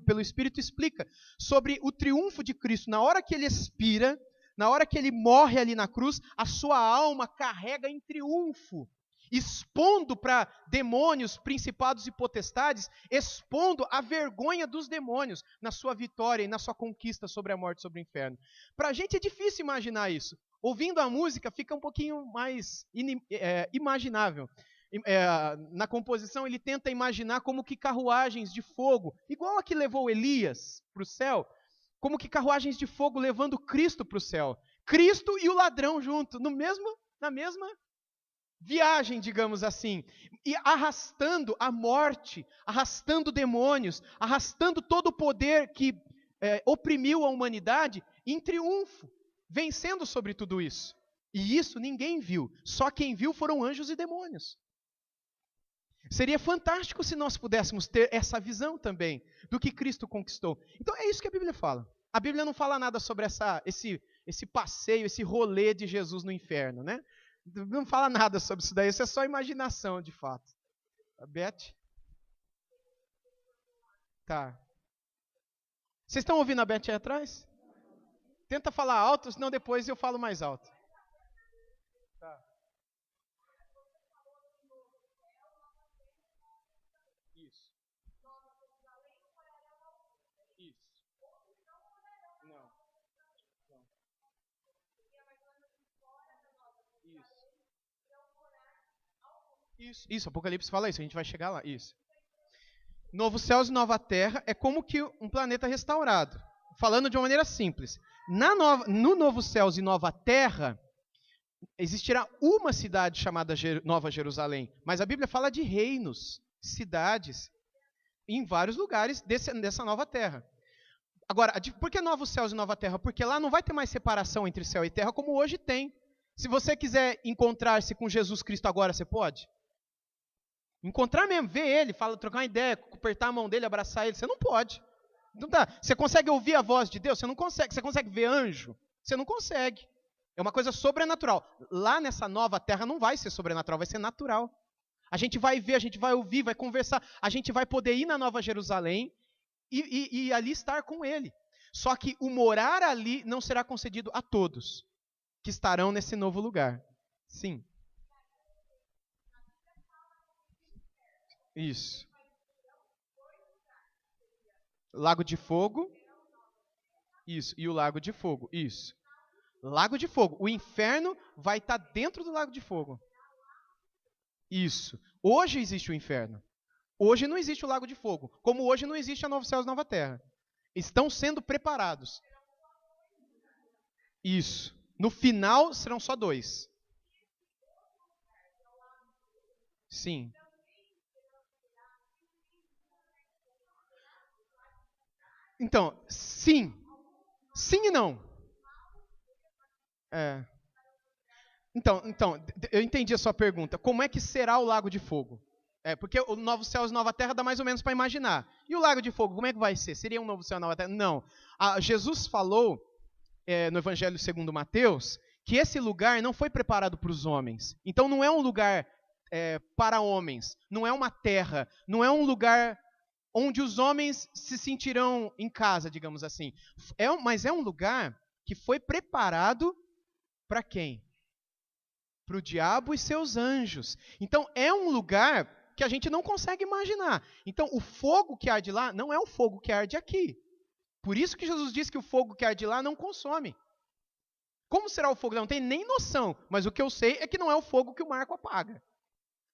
pelo Espírito, explica sobre o triunfo de Cristo. Na hora que ele expira, na hora que ele morre ali na cruz, a sua alma carrega em triunfo, expondo para demônios, principados e potestades, expondo a vergonha dos demônios na sua vitória e na sua conquista sobre a morte, sobre o inferno. Para a gente é difícil imaginar isso. Ouvindo a música fica um pouquinho mais imaginável. Na composição ele tenta imaginar como que carruagens de fogo, igual a que levou Elias para o céu, como que carruagens de fogo levando Cristo para o céu. Cristo e o ladrão junto, na mesma viagem, digamos assim. E arrastando a morte, arrastando demônios, arrastando todo o poder que oprimiu a humanidade em triunfo, vencendo sobre tudo isso. E isso ninguém viu. Só quem viu foram anjos e demônios. Seria fantástico se nós pudéssemos ter essa visão também do que Cristo conquistou. Então é isso que a Bíblia fala. A Bíblia não fala nada sobre esse passeio, esse rolê de Jesus no inferno, né? Não fala nada sobre isso daí, isso é só imaginação, de fato. A Beth? Tá. Vocês estão ouvindo a Beth aí atrás? Tenta falar alto, senão depois eu falo mais alto. Tá. Isso. Isso. Não. Isso, Apocalipse fala isso, a gente vai chegar lá. Isso. Novo céus e nova terra é como que um planeta restaurado. Falando de uma maneira simples. No novo céus e nova terra, existirá uma cidade chamada Nova Jerusalém. Mas a Bíblia fala de reinos, cidades, em vários lugares dessa nova terra. Agora, por que novos céus e nova terra? Porque lá não vai ter mais separação entre céu e terra como hoje tem. Se você quiser encontrar-se com Jesus Cristo agora, você pode? Encontrar mesmo, ver ele, trocar uma ideia, apertar a mão dele, abraçar ele, você não pode. Não dá. Você consegue ouvir a voz de Deus? Você não consegue. Você consegue ver anjo? Você não consegue. É uma coisa sobrenatural. Lá nessa nova terra não vai ser sobrenatural, vai ser natural. A gente vai ver, a gente vai ouvir, vai conversar, a gente vai poder ir na Nova Jerusalém e ali estar com ele. Só que o morar ali não será concedido a todos que estarão nesse novo lugar. Sim. Isso. Lago de Fogo. Isso. E o Lago de Fogo. Isso. Lago de Fogo. O inferno vai estar dentro do Lago de Fogo. Isso. Hoje existe o inferno. Hoje não existe o Lago de Fogo. Como hoje não existe a Novo Céus e Nova Terra. Estão sendo preparados. Isso. No final serão só 2. Sim. Então, sim. Sim e não. Então, eu entendi a sua pergunta. Como é que será o Lago de Fogo? Porque o Novo Céu e Nova Terra dá mais ou menos para imaginar. E o Lago de Fogo, como é que vai ser? Seria um Novo Céu e Nova Terra? Não. Jesus falou no Evangelho segundo Mateus que esse lugar não foi preparado para os homens. Então não é um lugar para homens. Não é uma terra. Não é um lugar onde os homens se sentirão em casa, digamos assim. Mas é um lugar que foi preparado para quem? Para o diabo e seus anjos. Então é um lugar que a gente não consegue imaginar. Então o fogo que arde lá não é o fogo que arde aqui. Por isso que Jesus disse que o fogo que arde lá não consome. Como será o fogo? Eu não tenho nem noção, mas o que eu sei é que não é o fogo que o Marco apaga.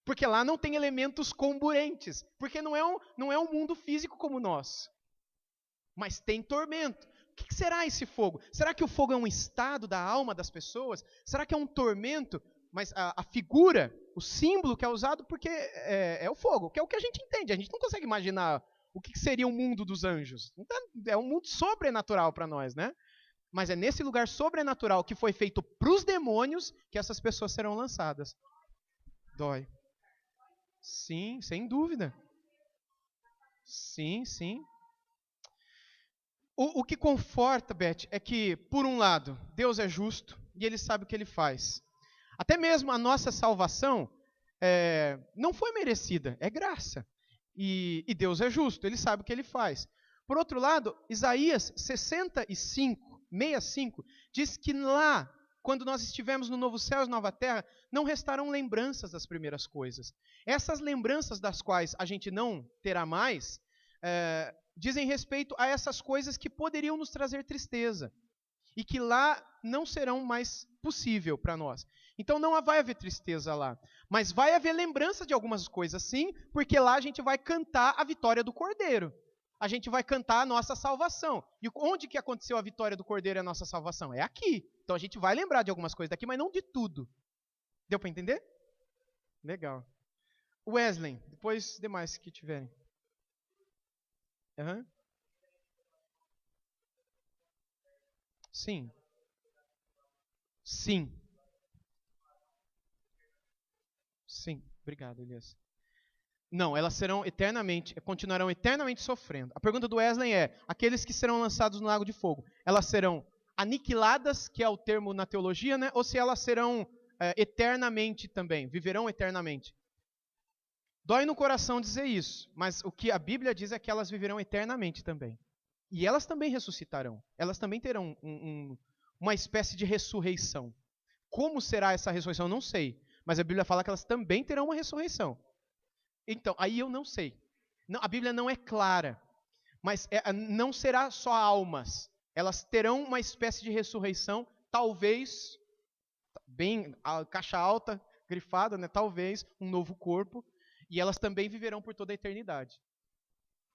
Porque lá não tem elementos comburentes. Porque não é um mundo físico como o nosso. Mas tem tormento. O que será esse fogo? Será que o fogo é um estado da alma das pessoas? Será que é um tormento? Mas a figura, o símbolo que é usado, porque é o fogo, que é o que a gente entende. A gente não consegue imaginar o que seria o mundo dos anjos. É um mundo sobrenatural para nós, né? Mas é nesse lugar sobrenatural que foi feito para os demônios que essas pessoas serão lançadas. Dói. Sim, sem dúvida. Sim, sim. O que conforta, Beth, é que, por um lado, Deus é justo e Ele sabe o que Ele faz. Até mesmo a nossa salvação não foi merecida, é graça. E Deus é justo, Ele sabe o que Ele faz. Por outro lado, Isaías 65 diz que lá, quando nós estivermos no novo céu e nova terra, não restarão lembranças das primeiras coisas. Essas lembranças das quais a gente não terá mais, dizem respeito a essas coisas que poderiam nos trazer tristeza. E que lá não serão mais possível para nós. Então não vai haver tristeza lá. Mas vai haver lembrança de algumas coisas sim, porque lá a gente vai cantar a vitória do Cordeiro. A gente vai cantar a nossa salvação. E onde que aconteceu a vitória do Cordeiro e a nossa salvação? É aqui. Então a gente vai lembrar de algumas coisas daqui, mas não de tudo. Deu para entender? Legal. Wesley, depois demais que tiverem. Uhum. Sim. Sim. Sim. Obrigado, Elias. Não, elas serão continuarão eternamente sofrendo. A pergunta do Wesley é: aqueles que serão lançados no lago de fogo, elas serão aniquiladas, que é o termo na teologia, né? Ou se elas serão eternamente também, viverão eternamente? Dói no coração dizer isso, mas o que a Bíblia diz é que elas viverão eternamente também. E elas também ressuscitarão. Elas também terão uma espécie de ressurreição. Como será essa ressurreição? Eu não sei. Mas a Bíblia fala que elas também terão uma ressurreição. Então, aí eu não sei. Não, a Bíblia não é clara. Mas não será só almas. Elas terão uma espécie de ressurreição, talvez, bem, caixa alta, grifada, né? Talvez, um novo corpo. E elas também viverão por toda a eternidade.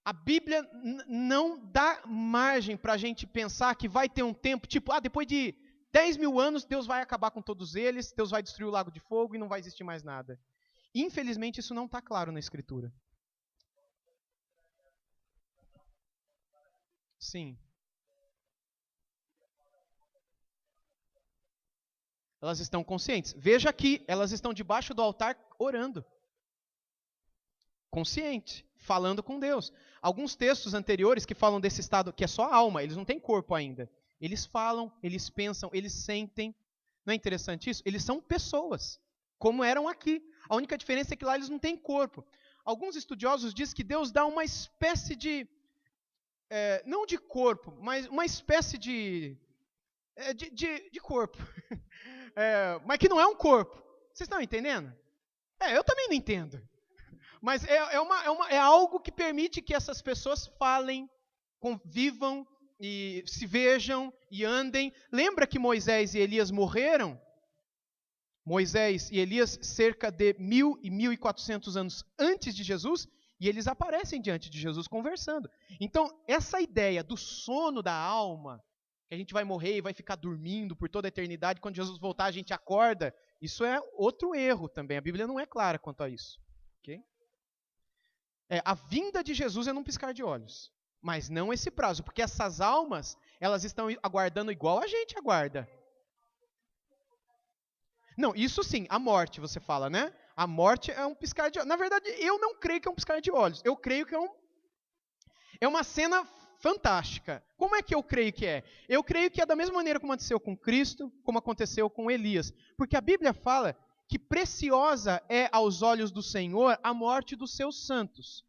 A Bíblia não dá margem para a gente pensar que vai ter um tempo, tipo, depois de 10 mil anos, Deus vai acabar com todos eles, Deus vai destruir o lago de fogo e não vai existir mais nada. Infelizmente, isso não está claro na Escritura. Sim. Elas estão conscientes. Veja aqui, elas estão debaixo do altar orando. Consciente, falando com Deus. Alguns textos anteriores que falam desse estado que é só alma, eles não têm corpo ainda. Eles falam, eles pensam, eles sentem. Não é interessante isso? Eles são pessoas, como eram aqui. A única diferença é que lá eles não têm corpo. Alguns estudiosos dizem que Deus dá uma espécie de, não de corpo, mas uma espécie de corpo. Mas que não é um corpo. Vocês estão entendendo? Eu também não entendo. Mas é algo que permite que essas pessoas falem, convivam, e se vejam e andem. Lembra que Moisés e Elias morreram? Moisés e Elias cerca de 1.000 e 1.400 anos antes de Jesus, e eles aparecem diante de Jesus conversando. Então, essa ideia do sono da alma, que a gente vai morrer e vai ficar dormindo por toda a eternidade, quando Jesus voltar a gente acorda, isso é outro erro também. A Bíblia não é clara quanto a isso. Ok? A vinda de Jesus é num piscar de olhos, mas não esse prazo, porque essas almas, elas estão aguardando igual a gente aguarda. Não, isso sim, a morte, você fala, né? A morte é um piscar de olhos. Na verdade, eu não creio que é um piscar de olhos. Eu creio que é uma cena fantástica. Como é que eu creio que é? Eu creio que é da mesma maneira como aconteceu com Cristo, como aconteceu com Elias. Porque a Bíblia fala que preciosa é aos olhos do Senhor a morte dos seus santos.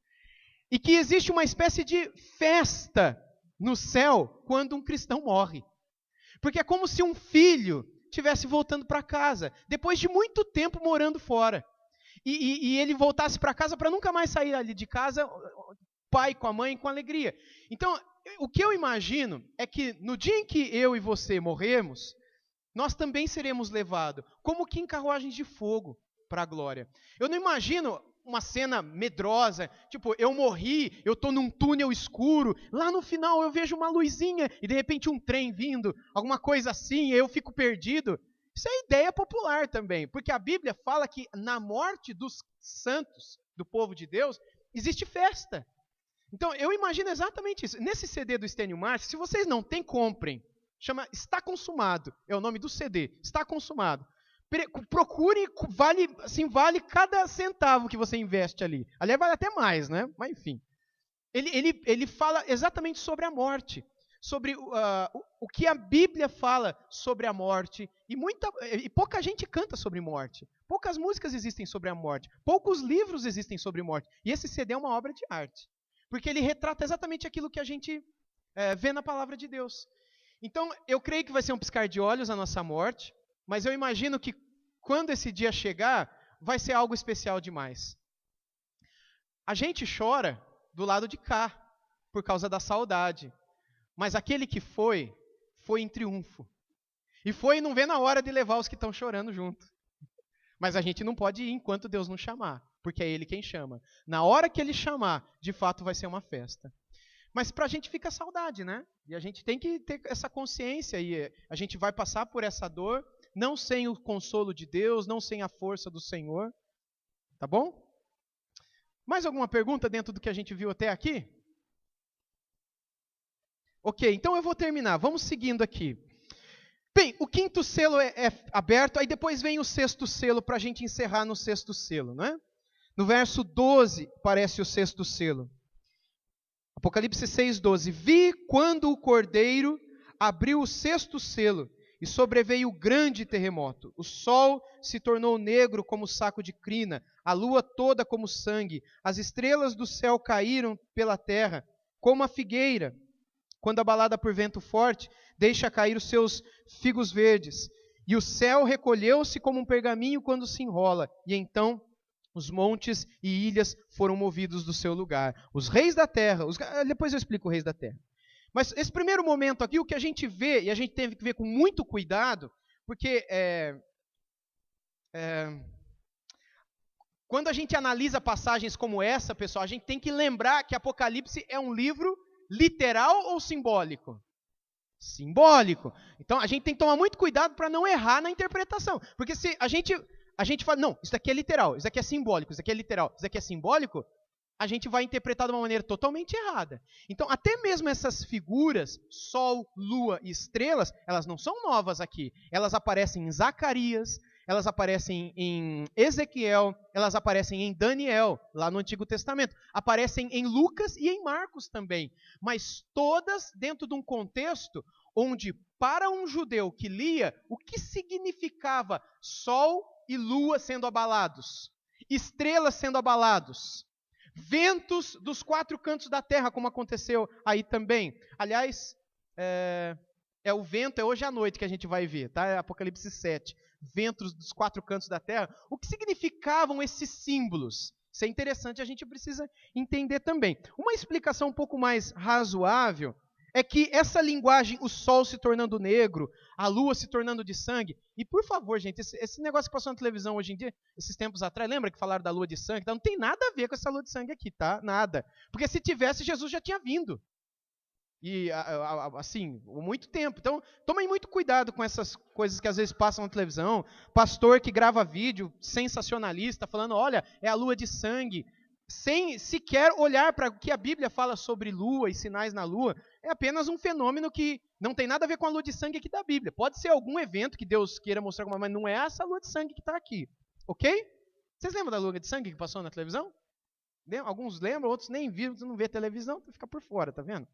E que existe uma espécie de festa no céu quando um cristão morre. Porque é como se um filho estivesse voltando para casa, depois de muito tempo morando fora. E ele voltasse para casa para nunca mais sair ali de casa, pai com a mãe, com alegria. Então, o que eu imagino é que no dia em que eu e você morrermos, nós também seremos levados, como que em carruagens de fogo, para a glória. Eu não imagino uma cena medrosa, tipo, eu morri, eu estou num túnel escuro, lá no final eu vejo uma luzinha e de repente um trem vindo, alguma coisa assim, eu fico perdido. Isso é ideia popular também, porque a Bíblia fala que na morte dos santos, do povo de Deus, existe festa. Então eu imagino exatamente isso. Nesse CD do Stênio Martin, se vocês não têm, comprem. Chama Está Consumado, é o nome do CD, Está Consumado. Procure, vale cada centavo que você investe ali. Aliás, vale até mais, né? Mas enfim. Ele fala exatamente sobre a morte, sobre o que a Bíblia fala sobre a morte. E pouca gente canta sobre morte. Poucas músicas existem sobre a morte. Poucos livros existem sobre morte. E esse CD é uma obra de arte. Porque ele retrata exatamente aquilo que a gente vê na palavra de Deus. Então, eu creio que vai ser um piscar de olhos a nossa morte, mas eu imagino que quando esse dia chegar, vai ser algo especial demais. A gente chora do lado de cá, por causa da saudade. Mas aquele que foi em triunfo. E foi e não vê na hora de levar os que estão chorando junto. Mas a gente não pode ir enquanto Deus não chamar, porque é Ele quem chama. Na hora que Ele chamar, de fato vai ser uma festa. Mas para a gente fica saudade, né? E a gente tem que ter essa consciência. E a gente vai passar por essa dor, não sem o consolo de Deus, não sem a força do Senhor. Tá bom? Mais alguma pergunta dentro do que a gente viu até aqui? Ok, então eu vou terminar. Vamos seguindo aqui. Bem, o quinto selo é aberto, aí depois vem o sexto selo para a gente encerrar no sexto selo, não é? No verso 12 aparece o sexto selo. Apocalipse 6,12. Vi quando o Cordeiro abriu o sexto selo e sobreveio grande terremoto. O sol se tornou negro como saco de crina, a lua toda como sangue, as estrelas do céu caíram pela terra como a figueira, quando abalada por vento forte, deixa cair os seus figos verdes. E o céu recolheu-se como um pergaminho quando se enrola. E então os montes e ilhas foram movidos do seu lugar. Os reis da terra, depois eu explico os reis da terra. Mas esse primeiro momento aqui, o que a gente vê, e a gente teve que ver com muito cuidado, porque quando a gente analisa passagens como essa, pessoal, a gente tem que lembrar que Apocalipse é um livro literal ou simbólico? Simbólico. Então a gente tem que tomar muito cuidado para não errar na interpretação. Porque se a gente fala, não, isso aqui é literal, isso aqui é simbólico, isso aqui é literal, isso aqui é simbólico, a gente vai interpretar de uma maneira totalmente errada. Então, até mesmo essas figuras, sol, lua e estrelas, elas não são novas aqui. Elas aparecem em Zacarias, elas aparecem em Ezequiel, elas aparecem em Daniel, lá no Antigo Testamento. Aparecem em Lucas e em Marcos também. Mas todas dentro de um contexto onde, para um judeu que lia, o que significava sol e lua sendo abalados? Estrelas sendo abalados? Ventos dos 4 cantos da terra, como aconteceu aí também. Aliás, o vento, é hoje à noite que a gente vai ver, tá? Apocalipse 7. Ventos dos 4 cantos da terra. O que significavam esses símbolos? Isso é interessante, a gente precisa entender também. Uma explicação um pouco mais razoável é que essa linguagem, o sol se tornando negro, a lua se tornando de sangue, e por favor, gente, esse negócio que passou na televisão hoje em dia, esses tempos atrás, lembra que falaram da lua de sangue? Não tem nada a ver com essa lua de sangue aqui, tá? Nada. Porque se tivesse, Jesus já tinha vindo. E, assim, há muito tempo. Então, tomem muito cuidado com essas coisas que às vezes passam na televisão. Pastor que grava vídeo sensacionalista, falando, olha, é a lua de sangue, sem sequer olhar para o que a Bíblia fala sobre lua e sinais na lua. É apenas um fenômeno que não tem nada a ver com a lua de sangue aqui da Bíblia. Pode ser algum evento que Deus queira mostrar alguma, mas não é essa lua de sangue que está aqui. Ok? Vocês lembram da lua de sangue que passou na televisão? Alguns lembram, outros nem viram, você não vê televisão, fica por fora, tá vendo?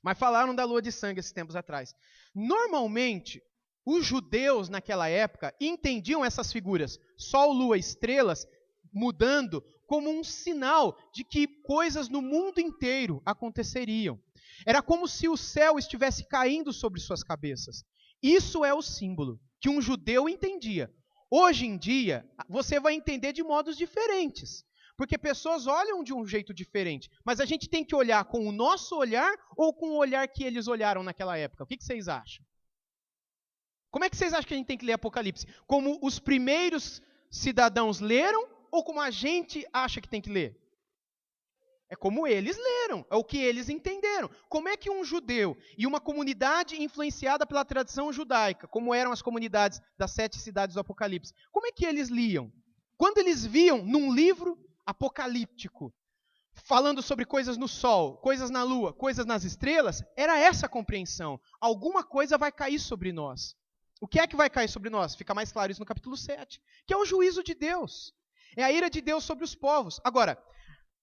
Mas falaram da lua de sangue esses tempos atrás. Normalmente, os judeus naquela época entendiam essas figuras, sol, lua, estrelas, mudando como um sinal de que coisas no mundo inteiro aconteceriam. Era como se o céu estivesse caindo sobre suas cabeças. Isso é o símbolo que um judeu entendia. Hoje em dia, você vai entender de modos diferentes. Porque pessoas olham de um jeito diferente. Mas a gente tem que olhar com o nosso olhar ou com o olhar que eles olharam naquela época? O que vocês acham? Como é que vocês acham que a gente tem que ler Apocalipse? Como os primeiros cidadãos leram ou como a gente acha que tem que ler? É como eles leram, é o que eles entenderam. Como é que um judeu e uma comunidade influenciada pela tradição judaica, como eram as comunidades das 7 cidades do Apocalipse, como é que eles liam? Quando eles viam num livro apocalíptico, falando sobre coisas no sol, coisas na lua, coisas nas estrelas, era essa a compreensão. Alguma coisa vai cair sobre nós. O que é que vai cair sobre nós? Fica mais claro isso no capítulo 7, que é o juízo de Deus. É a ira de Deus sobre os povos. Agora,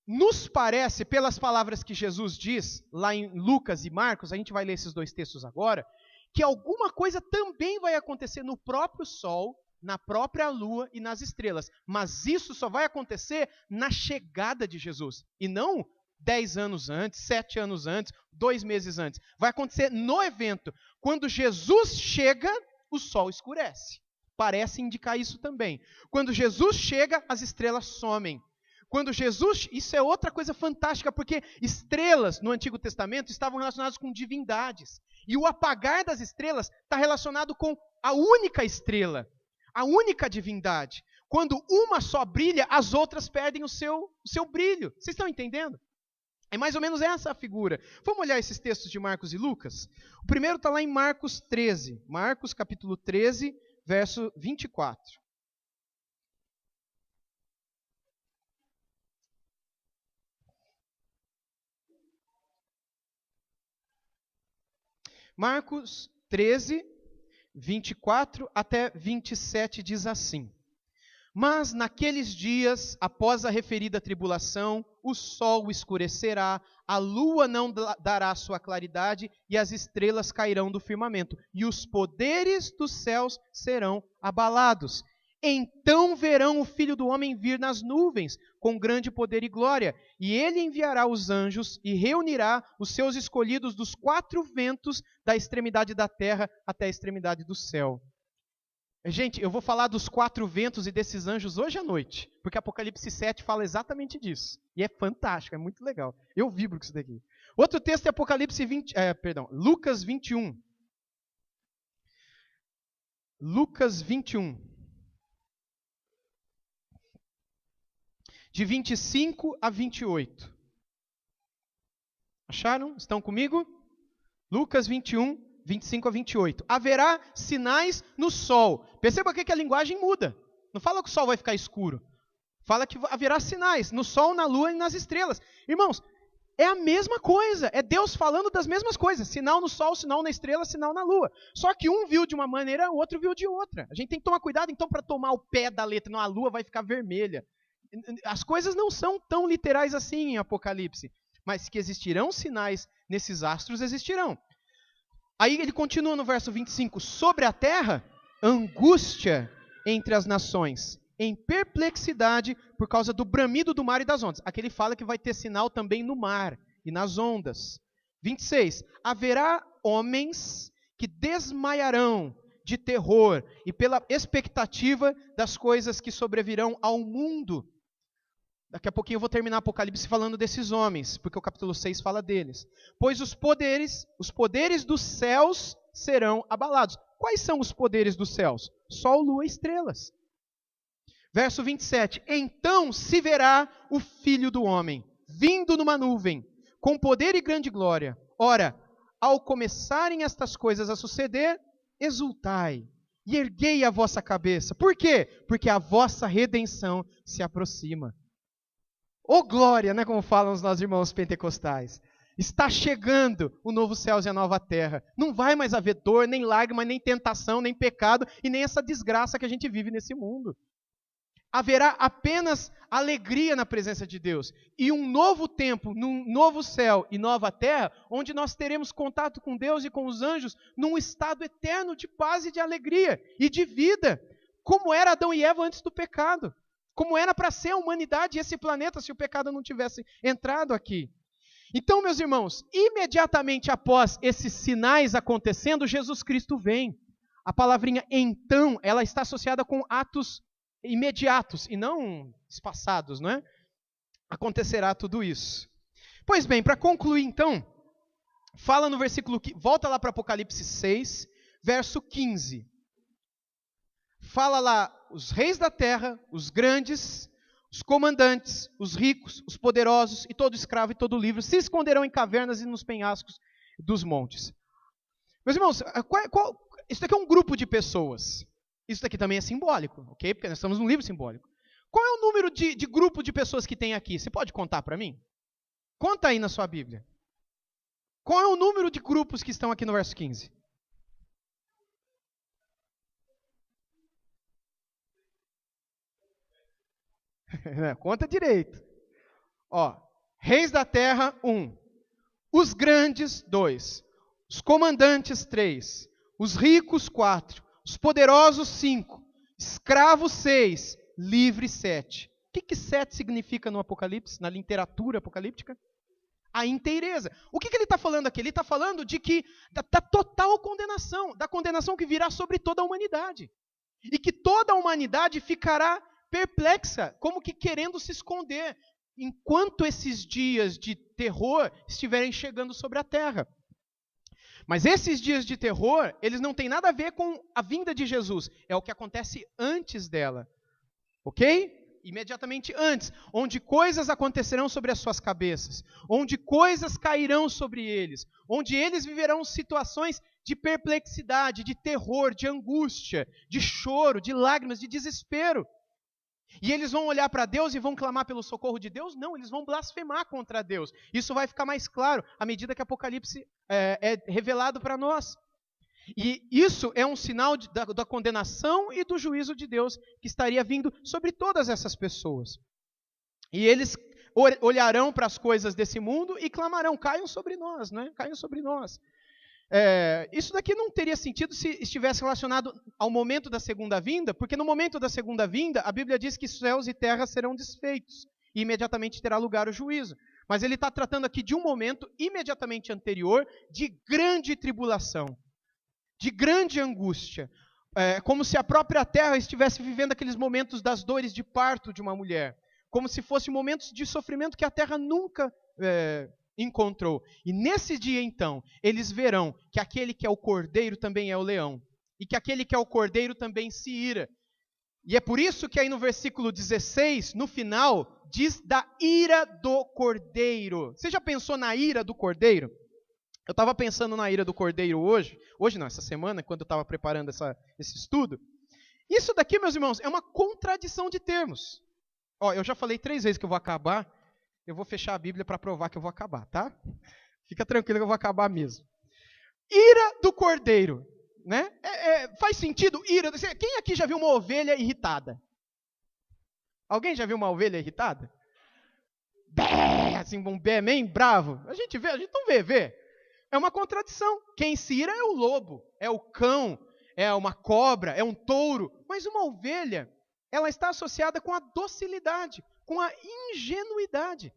nos parece, pelas palavras que Jesus diz, lá em Lucas e Marcos, a gente vai ler esses 2 textos agora, que alguma coisa também vai acontecer no próprio sol, na própria lua e nas estrelas. Mas isso só vai acontecer na chegada de Jesus. E não 10 anos antes, 7 anos antes, 2 meses antes. Vai acontecer no evento. Quando Jesus chega, o sol escurece. Parece indicar isso também. Quando Jesus chega, as estrelas somem. Quando Jesus, isso é outra coisa fantástica, porque estrelas no Antigo Testamento estavam relacionadas com divindades. E o apagar das estrelas está relacionado com a única estrela, a única divindade. Quando uma só brilha, as outras perdem o seu brilho. Vocês estão entendendo? É mais ou menos essa a figura. Vamos olhar esses textos de Marcos e Lucas? O primeiro está lá em Marcos 13. Marcos capítulo 13, verso 24. Marcos 13, 24 até 27 diz assim: Mas naqueles dias, após a referida tribulação, o sol escurecerá, a lua não dará sua claridade e as estrelas cairão do firmamento, e os poderes dos céus serão abalados. Então verão o Filho do Homem vir nas nuvens, com grande poder e glória, e ele enviará os anjos e reunirá os seus escolhidos dos 4 ventos, da extremidade da terra até a extremidade do céu. Gente, eu vou falar dos 4 ventos e desses anjos hoje à noite, porque Apocalipse 7 fala exatamente disso. E é fantástico, é muito legal. Eu vibro com isso daqui. Outro texto é Lucas 21. Lucas 21. De 25 a 28. Acharam? Estão comigo? Lucas 21, 25 a 28. Haverá sinais no sol. Perceba aqui que a linguagem muda. Não fala que o sol vai ficar escuro. Fala que haverá sinais no sol, na lua e nas estrelas. Irmãos, é a mesma coisa. É Deus falando das mesmas coisas. Sinal no sol, sinal na estrela, sinal na lua. Só que um viu de uma maneira, o outro viu de outra. A gente tem que tomar cuidado, então, para tomar o pé da letra. Não, a lua vai ficar vermelha. As coisas não são tão literais assim em Apocalipse. Mas que existirão sinais nesses astros, existirão. Aí ele continua no verso 25. Sobre a terra, angústia entre as nações, em perplexidade por causa do bramido do mar e das ondas. Aqui ele fala que vai ter sinal também no mar e nas ondas. 26. Haverá homens que desmaiarão de terror e pela expectativa das coisas que sobrevirão ao mundo. Daqui a pouquinho eu vou terminar Apocalipse falando desses homens, porque o capítulo 6 fala deles. Pois os poderes dos céus serão abalados. Quais são os poderes dos céus? Sol, lua e estrelas. Verso 27. Então se verá o Filho do Homem, vindo numa nuvem, com poder e grande glória. Ora, ao começarem estas coisas a suceder, exultai e erguei a vossa cabeça. Por quê? Porque a vossa redenção se aproxima. Ô glória, né, como falam os nossos irmãos pentecostais. Está chegando o novo céu e a nova terra. Não vai mais haver dor, nem lágrima, nem tentação, nem pecado e nem essa desgraça que a gente vive nesse mundo. Haverá apenas alegria na presença de Deus. E um novo tempo, num novo céu e nova terra, onde nós teremos contato com Deus e com os anjos num estado eterno de paz e de alegria e de vida, como era Adão e Eva antes do pecado. Como era para ser a humanidade e esse planeta se o pecado não tivesse entrado aqui. Então, meus irmãos, imediatamente após esses sinais acontecendo, Jesus Cristo vem. A palavrinha então, ela está associada com atos imediatos e não espaçados, não é? Acontecerá tudo isso. Pois bem, para concluir então, fala no versículo, volta lá para Apocalipse 6, verso 15. Fala lá, os reis da terra, os grandes, os comandantes, os ricos, os poderosos e todo escravo e todo livre se esconderão em cavernas e nos penhascos dos montes. Meus irmãos, isso daqui é um grupo de pessoas. Isso daqui também é simbólico, ok? Porque nós estamos num livro simbólico. Qual é o número de grupo de pessoas que tem aqui? Você pode contar para mim? Conta aí na sua Bíblia. Qual é o número de grupos que estão aqui no verso 15? Conta direito. Ó, reis da terra, 1. Os grandes, 2. Os comandantes, 3. Os ricos, 4. Os poderosos, 5. Escravos, 6. Livres, 7. O que 7 significa no Apocalipse, na literatura apocalíptica? A inteireza. O que ele está falando aqui? Ele está falando de que da total condenação, da condenação que virá sobre toda a humanidade. E que toda a humanidade ficará perplexa, como que querendo se esconder, enquanto esses dias de terror estiverem chegando sobre a terra. Mas esses dias de terror, eles não têm nada a ver com a vinda de Jesus, é o que acontece antes dela, ok? Imediatamente antes, onde coisas acontecerão sobre as suas cabeças, onde coisas cairão sobre eles, onde eles viverão situações de perplexidade, de terror, de angústia, de choro, de lágrimas, de desespero. E eles vão olhar para Deus e vão clamar pelo socorro de Deus? Não, eles vão blasfemar contra Deus. Isso vai ficar mais claro à medida que Apocalipse é revelado para nós. E isso é um sinal da condenação e do juízo de Deus que estaria vindo sobre todas essas pessoas. E eles olharão para as coisas desse mundo e clamarão, caiam sobre nós, né? Caiam sobre nós. Isso daqui não teria sentido se estivesse relacionado ao momento da segunda vinda, porque no momento da segunda vinda, a Bíblia diz que céus e terra serão desfeitos, e imediatamente terá lugar o juízo. Mas ele está tratando aqui de um momento imediatamente anterior de grande tribulação, de grande angústia, como se a própria terra estivesse vivendo aqueles momentos das dores de parto de uma mulher, como se fossem momentos de sofrimento que a terra nunca encontrou. E nesse dia, então, eles verão que aquele que é o cordeiro também é o leão, e que aquele que é o cordeiro também se ira. E é por isso que aí no versículo 16, no final, diz da ira do cordeiro. Você já pensou na ira do cordeiro? Eu estava pensando na ira do cordeiro hoje não, essa semana, quando eu estava preparando esse estudo. Isso daqui, meus irmãos, é uma contradição de termos. Eu já falei 3 vezes que eu vou acabar, eu vou fechar a Bíblia para provar que eu vou acabar, tá? Fica tranquilo que eu vou acabar mesmo. Ira do cordeiro, né? Faz sentido? Ira. Quem aqui já viu uma ovelha irritada? Alguém já viu uma ovelha irritada? Bé, assim, um bé bem bravo. A gente não vê. É uma contradição. Quem se ira é o lobo, é o cão, é uma cobra, é um touro. Mas uma ovelha, ela está associada com a docilidade, com a ingenuidade.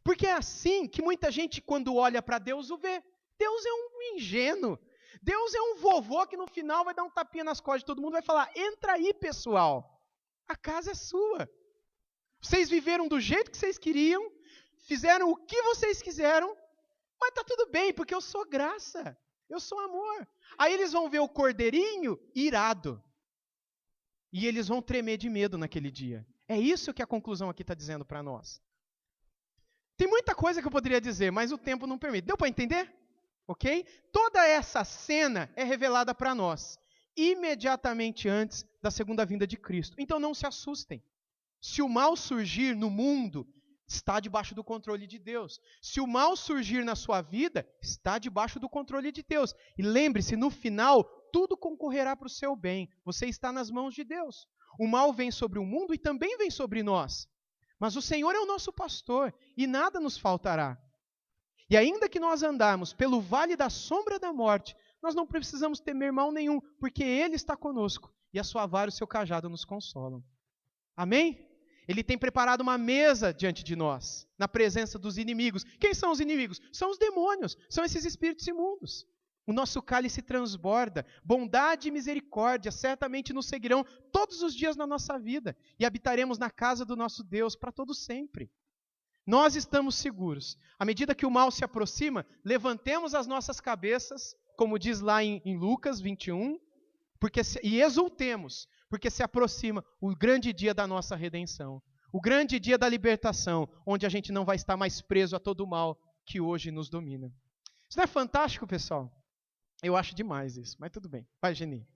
Porque é assim que muita gente, quando olha para Deus, o vê. Deus é um ingênuo. Deus é um vovô que no final vai dar um tapinha nas costas de todo mundo e vai falar: entra aí, pessoal. A casa é sua. Vocês viveram do jeito que vocês queriam, fizeram o que vocês quiseram, mas está tudo bem, porque eu sou graça, eu sou amor. Aí eles vão ver o cordeirinho irado. E eles vão tremer de medo naquele dia. É isso que a conclusão aqui está dizendo para nós. Tem muita coisa que eu poderia dizer, mas o tempo não permite. Deu para entender? Ok? Toda essa cena é revelada para nós imediatamente antes da segunda vinda de Cristo. Então não se assustem. Se o mal surgir no mundo, está debaixo do controle de Deus. Se o mal surgir na sua vida, está debaixo do controle de Deus. E lembre-se, no final, tudo concorrerá para o seu bem. Você está nas mãos de Deus. O mal vem sobre o mundo e também vem sobre nós. Mas o Senhor é o nosso pastor e nada nos faltará. E ainda que nós andarmos pelo vale da sombra da morte, nós não precisamos temer mal nenhum, porque Ele está conosco e a sua vara e o seu cajado nos consolam. Amém? Ele tem preparado uma mesa diante de nós, na presença dos inimigos. Quem são os inimigos? São os demônios, são esses espíritos imundos. O nosso cálice transborda, bondade e misericórdia certamente nos seguirão todos os dias na nossa vida e habitaremos na casa do nosso Deus para todo sempre. Nós estamos seguros. À medida que o mal se aproxima, levantemos as nossas cabeças, como diz lá em Lucas 21, e exultemos, porque se aproxima o grande dia da nossa redenção, o grande dia da libertação, onde a gente não vai estar mais preso a todo o mal que hoje nos domina. Isso não é fantástico, pessoal? Eu acho demais isso, mas tudo bem. Vai, Geni.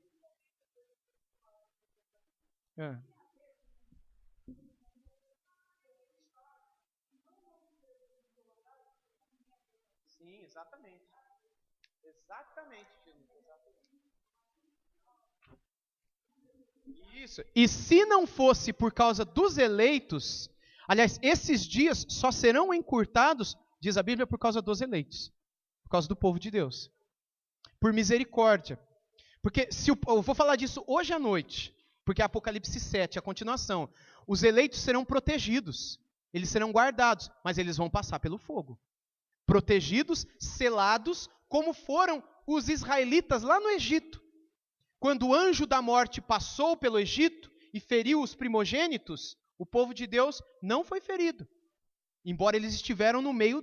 Sim, exatamente. Exatamente, Geni. Isso. E se não fosse por causa dos eleitos, aliás, esses dias só serão encurtados, diz a Bíblia, por causa dos eleitos, por causa do povo de Deus. Por misericórdia. Porque eu vou falar disso hoje à noite, porque é Apocalipse 7, a continuação. Os eleitos serão protegidos, eles serão guardados, mas eles vão passar pelo fogo. Protegidos, selados, como foram os israelitas lá no Egito. Quando o anjo da morte passou pelo Egito e feriu os primogênitos, o povo de Deus não foi ferido, embora eles estiveram no meio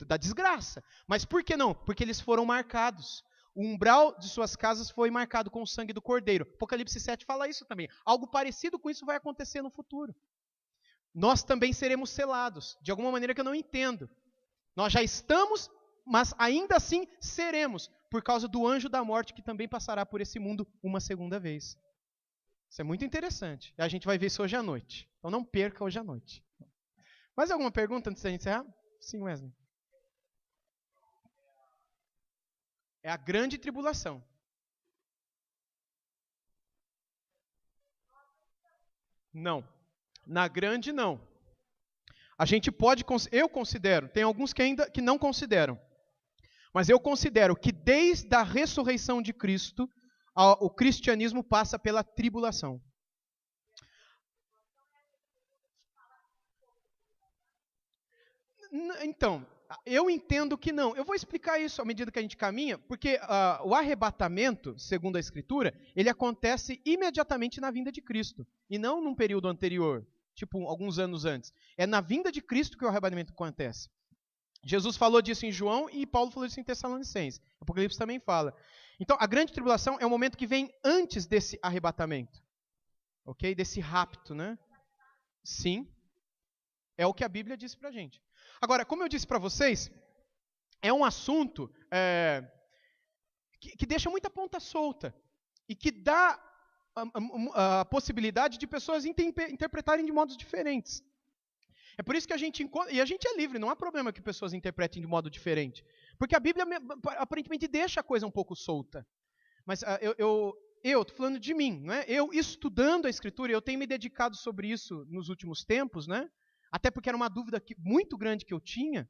da desgraça. Mas por que não? Porque eles foram marcados. O umbral de suas casas foi marcado com o sangue do Cordeiro. Apocalipse 7 fala isso também. Algo parecido com isso vai acontecer no futuro. Nós também seremos selados, de alguma maneira que eu não entendo. Nós já estamos, mas ainda assim seremos, por causa do anjo da morte que também passará por esse mundo uma segunda vez. Isso é muito interessante. A gente vai ver isso hoje à noite. Então não perca hoje à noite. Mais alguma pergunta antes da gente encerrar? Sim, Wesley. É a grande tribulação. Não. Na grande, não. A gente pode, eu considero, tem alguns que ainda que não consideram. Mas eu considero que desde a ressurreição de Cristo, o cristianismo passa pela tribulação. Então, eu entendo que não. Eu vou explicar isso à medida que a gente caminha, porque o arrebatamento, segundo a Escritura, ele acontece imediatamente na vinda de Cristo, e não num período anterior, tipo alguns anos antes. É na vinda de Cristo que o arrebatamento acontece. Jesus falou disso em João e Paulo falou disso em Tessalonicenses. Apocalipse também fala. Então, a grande tribulação é o momento que vem antes desse arrebatamento. Ok? Desse rapto, né? Sim. É o que a Bíblia diz pra gente. Agora, como eu disse para vocês, é um assunto que deixa muita ponta solta e que dá a possibilidade de pessoas interpretarem de modos diferentes. É por isso que a gente é livre, não há problema que pessoas interpretem de modo diferente. Porque a Bíblia aparentemente deixa a coisa um pouco solta. Mas eu estou falando de mim, né? Eu estudando a Escritura, eu tenho me dedicado sobre isso nos últimos tempos, né? Até porque era uma dúvida muito grande que eu tinha.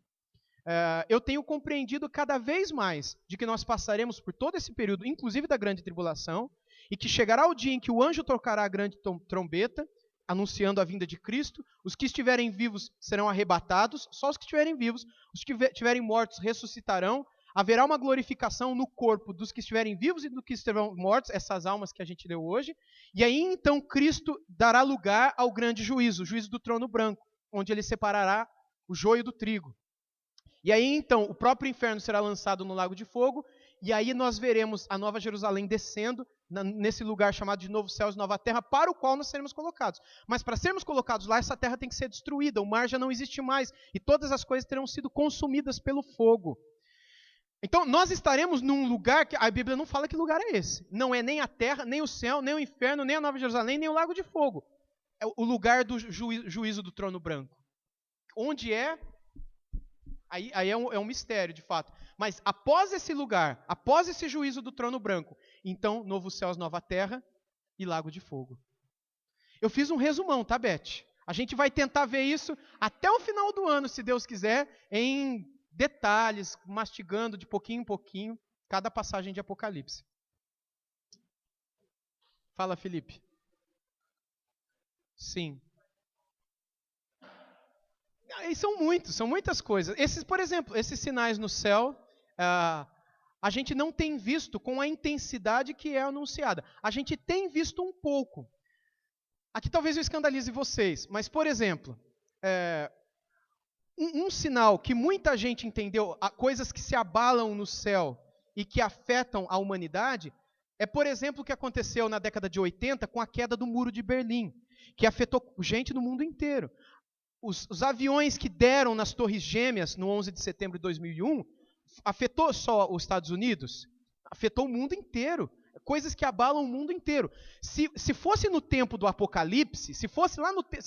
Eu tenho compreendido cada vez mais de que nós passaremos por todo esse período, inclusive da grande tribulação, e que chegará o dia em que o anjo tocará a grande trombeta, anunciando a vinda de Cristo. Os que estiverem vivos serão arrebatados, só os que estiverem vivos. Os que estiverem mortos ressuscitarão. Haverá uma glorificação no corpo dos que estiverem vivos e dos que estiverem mortos, essas almas que a gente leu hoje. E aí então Cristo dará lugar ao grande juízo, o juízo do trono branco, onde ele separará o joio do trigo. E aí então o próprio inferno será lançado no lago de fogo, e aí nós veremos a Nova Jerusalém descendo nesse lugar chamado de Novo Céu e Nova Terra, para o qual nós seremos colocados. Mas para sermos colocados lá, essa terra tem que ser destruída, o mar já não existe mais, e todas as coisas terão sido consumidas pelo fogo. Então nós estaremos num lugar que a Bíblia não fala que lugar é esse. Não é nem a terra, nem o céu, nem o inferno, nem a Nova Jerusalém, nem o lago de fogo. É o lugar do juízo do trono branco. Onde é? Aí é um mistério, de fato. Mas após esse lugar, após esse juízo do trono branco, então, novo céus, nova terra e lago de fogo. Eu fiz um resumão, tá, Beth? A gente vai tentar ver isso até o final do ano, se Deus quiser, em detalhes, mastigando de pouquinho em pouquinho, cada passagem de Apocalipse. Fala, Felipe. Sim. E são muitas coisas. Por exemplo, esses sinais no céu, a gente não tem visto com a intensidade que é anunciada. A gente tem visto um pouco. Aqui talvez eu escandalize vocês, mas, por exemplo, um sinal que muita gente entendeu, coisas que se abalam no céu e que afetam a humanidade, é, por exemplo, o que aconteceu na década de 80 com a queda do Muro de Berlim, que afetou gente no mundo inteiro. Os aviões que deram nas Torres Gêmeas no 11 de setembro de 2001, afetou só os Estados Unidos? Afetou o mundo inteiro. Coisas que abalam o mundo inteiro. Se fosse no tempo do Apocalipse, se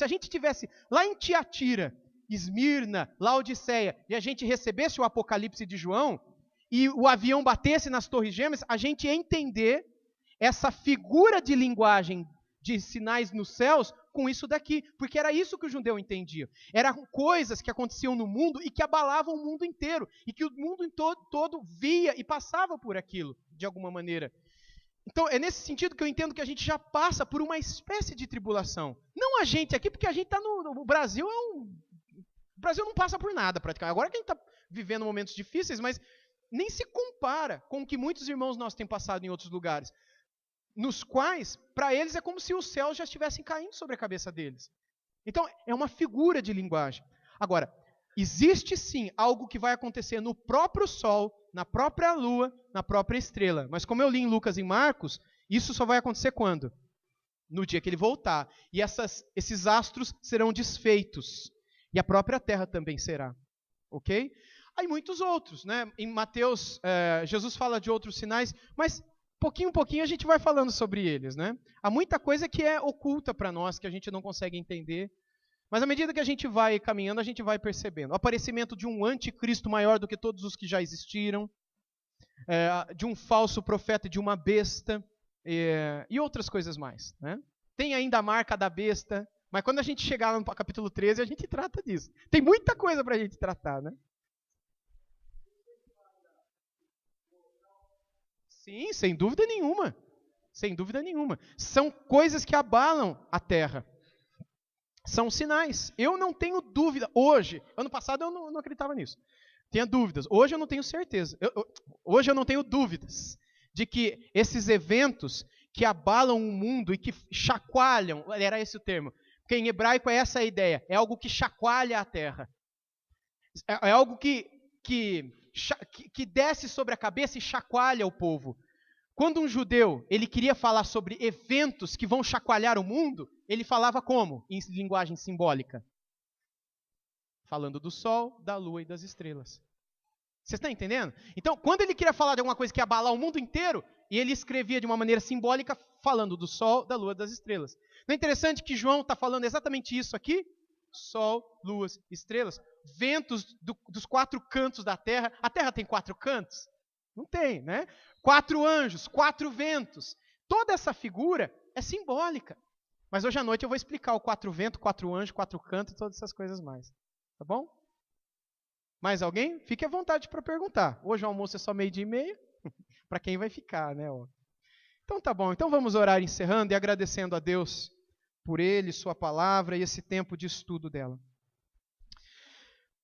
a gente estivesse lá em Tiatira, Esmirna, Laodiceia, e a gente recebesse o Apocalipse de João, e o avião batesse nas Torres Gêmeas, a gente ia entender essa figura de linguagem de sinais nos céus com isso daqui, porque era isso que o judeu entendia. Eram coisas que aconteciam no mundo e que abalavam o mundo inteiro, e que o mundo todo via e passava por aquilo, de alguma maneira. Então, é nesse sentido que eu entendo que a gente já passa por uma espécie de tribulação. Não a gente aqui, porque a gente está no Brasil, o Brasil não passa por nada praticamente. Agora que a gente está vivendo momentos difíceis, mas nem se compara com o que muitos irmãos nossos têm passado em outros lugares, nos quais, para eles, é como se os céus já estivessem caindo sobre a cabeça deles. Então, é uma figura de linguagem. Agora, existe sim algo que vai acontecer no próprio sol, na própria lua, na própria estrela. Mas como eu li em Lucas e Marcos, isso só vai acontecer quando? No dia que ele voltar. E esses astros serão desfeitos. E a própria terra também será. Ok? Aí muitos outros, né? Em Mateus, Jesus fala de outros sinais, mas pouquinho a gente vai falando sobre eles, né? Há muita coisa que é oculta para nós, que a gente não consegue entender. Mas à medida que a gente vai caminhando, a gente vai percebendo. O aparecimento de um anticristo maior do que todos os que já existiram, de um falso profeta, de uma besta, e outras coisas mais, né? Tem ainda a marca da besta, mas quando a gente chegar no capítulo 13, a gente trata disso. Tem muita coisa para a gente tratar, né? Sim, sem dúvida nenhuma. Sem dúvida nenhuma. São coisas que abalam a terra. São sinais. Eu não tenho dúvida. Hoje, ano passado eu não acreditava nisso. Tinha dúvidas. Hoje eu não tenho certeza. Hoje eu não tenho dúvidas de que esses eventos que abalam o mundo e que chacoalham, era esse o termo, porque em hebraico é essa a ideia, é algo que chacoalha a terra. É algo que desce sobre a cabeça e chacoalha o povo. Quando um judeu ele queria falar sobre eventos que vão chacoalhar o mundo, ele falava como? Em linguagem simbólica. Falando do sol, da lua e das estrelas. Você está entendendo? Então, quando ele queria falar de alguma coisa que ia abalar o mundo inteiro, ele escrevia de uma maneira simbólica, falando do sol, da lua e das estrelas. Não é interessante que João está falando exatamente isso aqui? Sol, luas, estrelas, ventos dos 4 cantos da terra. A terra tem 4 cantos? Não tem, né? 4 anjos, 4 ventos. Toda essa figura é simbólica. Mas hoje à noite eu vou explicar o 4 ventos, 4 anjos, 4 cantos e todas essas coisas mais. Tá bom? Mais alguém? Fique à vontade para perguntar. Hoje o almoço é só 12:30. Para quem vai ficar, né? Então tá bom. Então vamos orar encerrando e agradecendo a Deus por Ele, Sua palavra e esse tempo de estudo dela.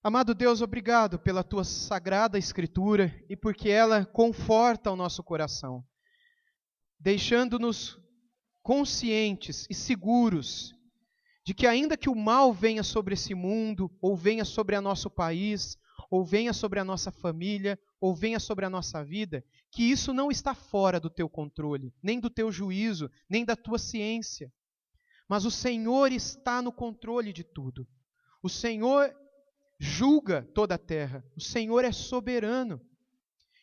Amado Deus, obrigado pela Tua sagrada Escritura e porque ela conforta o nosso coração, deixando-nos conscientes e seguros de que ainda que o mal venha sobre esse mundo, ou venha sobre o nosso país, ou venha sobre a nossa família, ou venha sobre a nossa vida, que isso não está fora do Teu controle, nem do Teu juízo, nem da Tua ciência. Mas o Senhor está no controle de tudo. O Senhor julga toda a terra. O Senhor é soberano.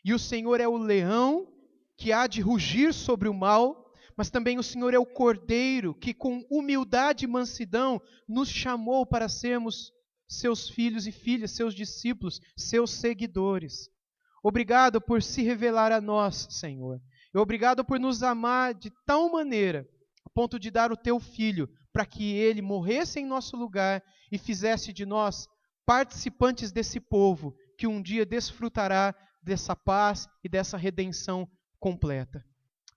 E o Senhor é o leão que há de rugir sobre o mal, mas também o Senhor é o cordeiro que com humildade e mansidão nos chamou para sermos seus filhos e filhas, seus discípulos, seus seguidores. Obrigado por se revelar a nós, Senhor. E obrigado por nos amar de tal maneira, a ponto de dar o Teu Filho, para que Ele morresse em nosso lugar e fizesse de nós participantes desse povo que um dia desfrutará dessa paz e dessa redenção completa.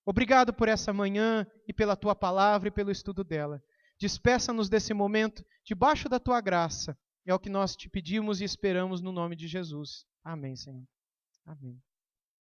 Obrigado por essa manhã e pela Tua palavra e pelo estudo dela. Despeça-nos desse momento debaixo da Tua graça. É o que nós te pedimos e esperamos no nome de Jesus. Amém, Senhor. Amém.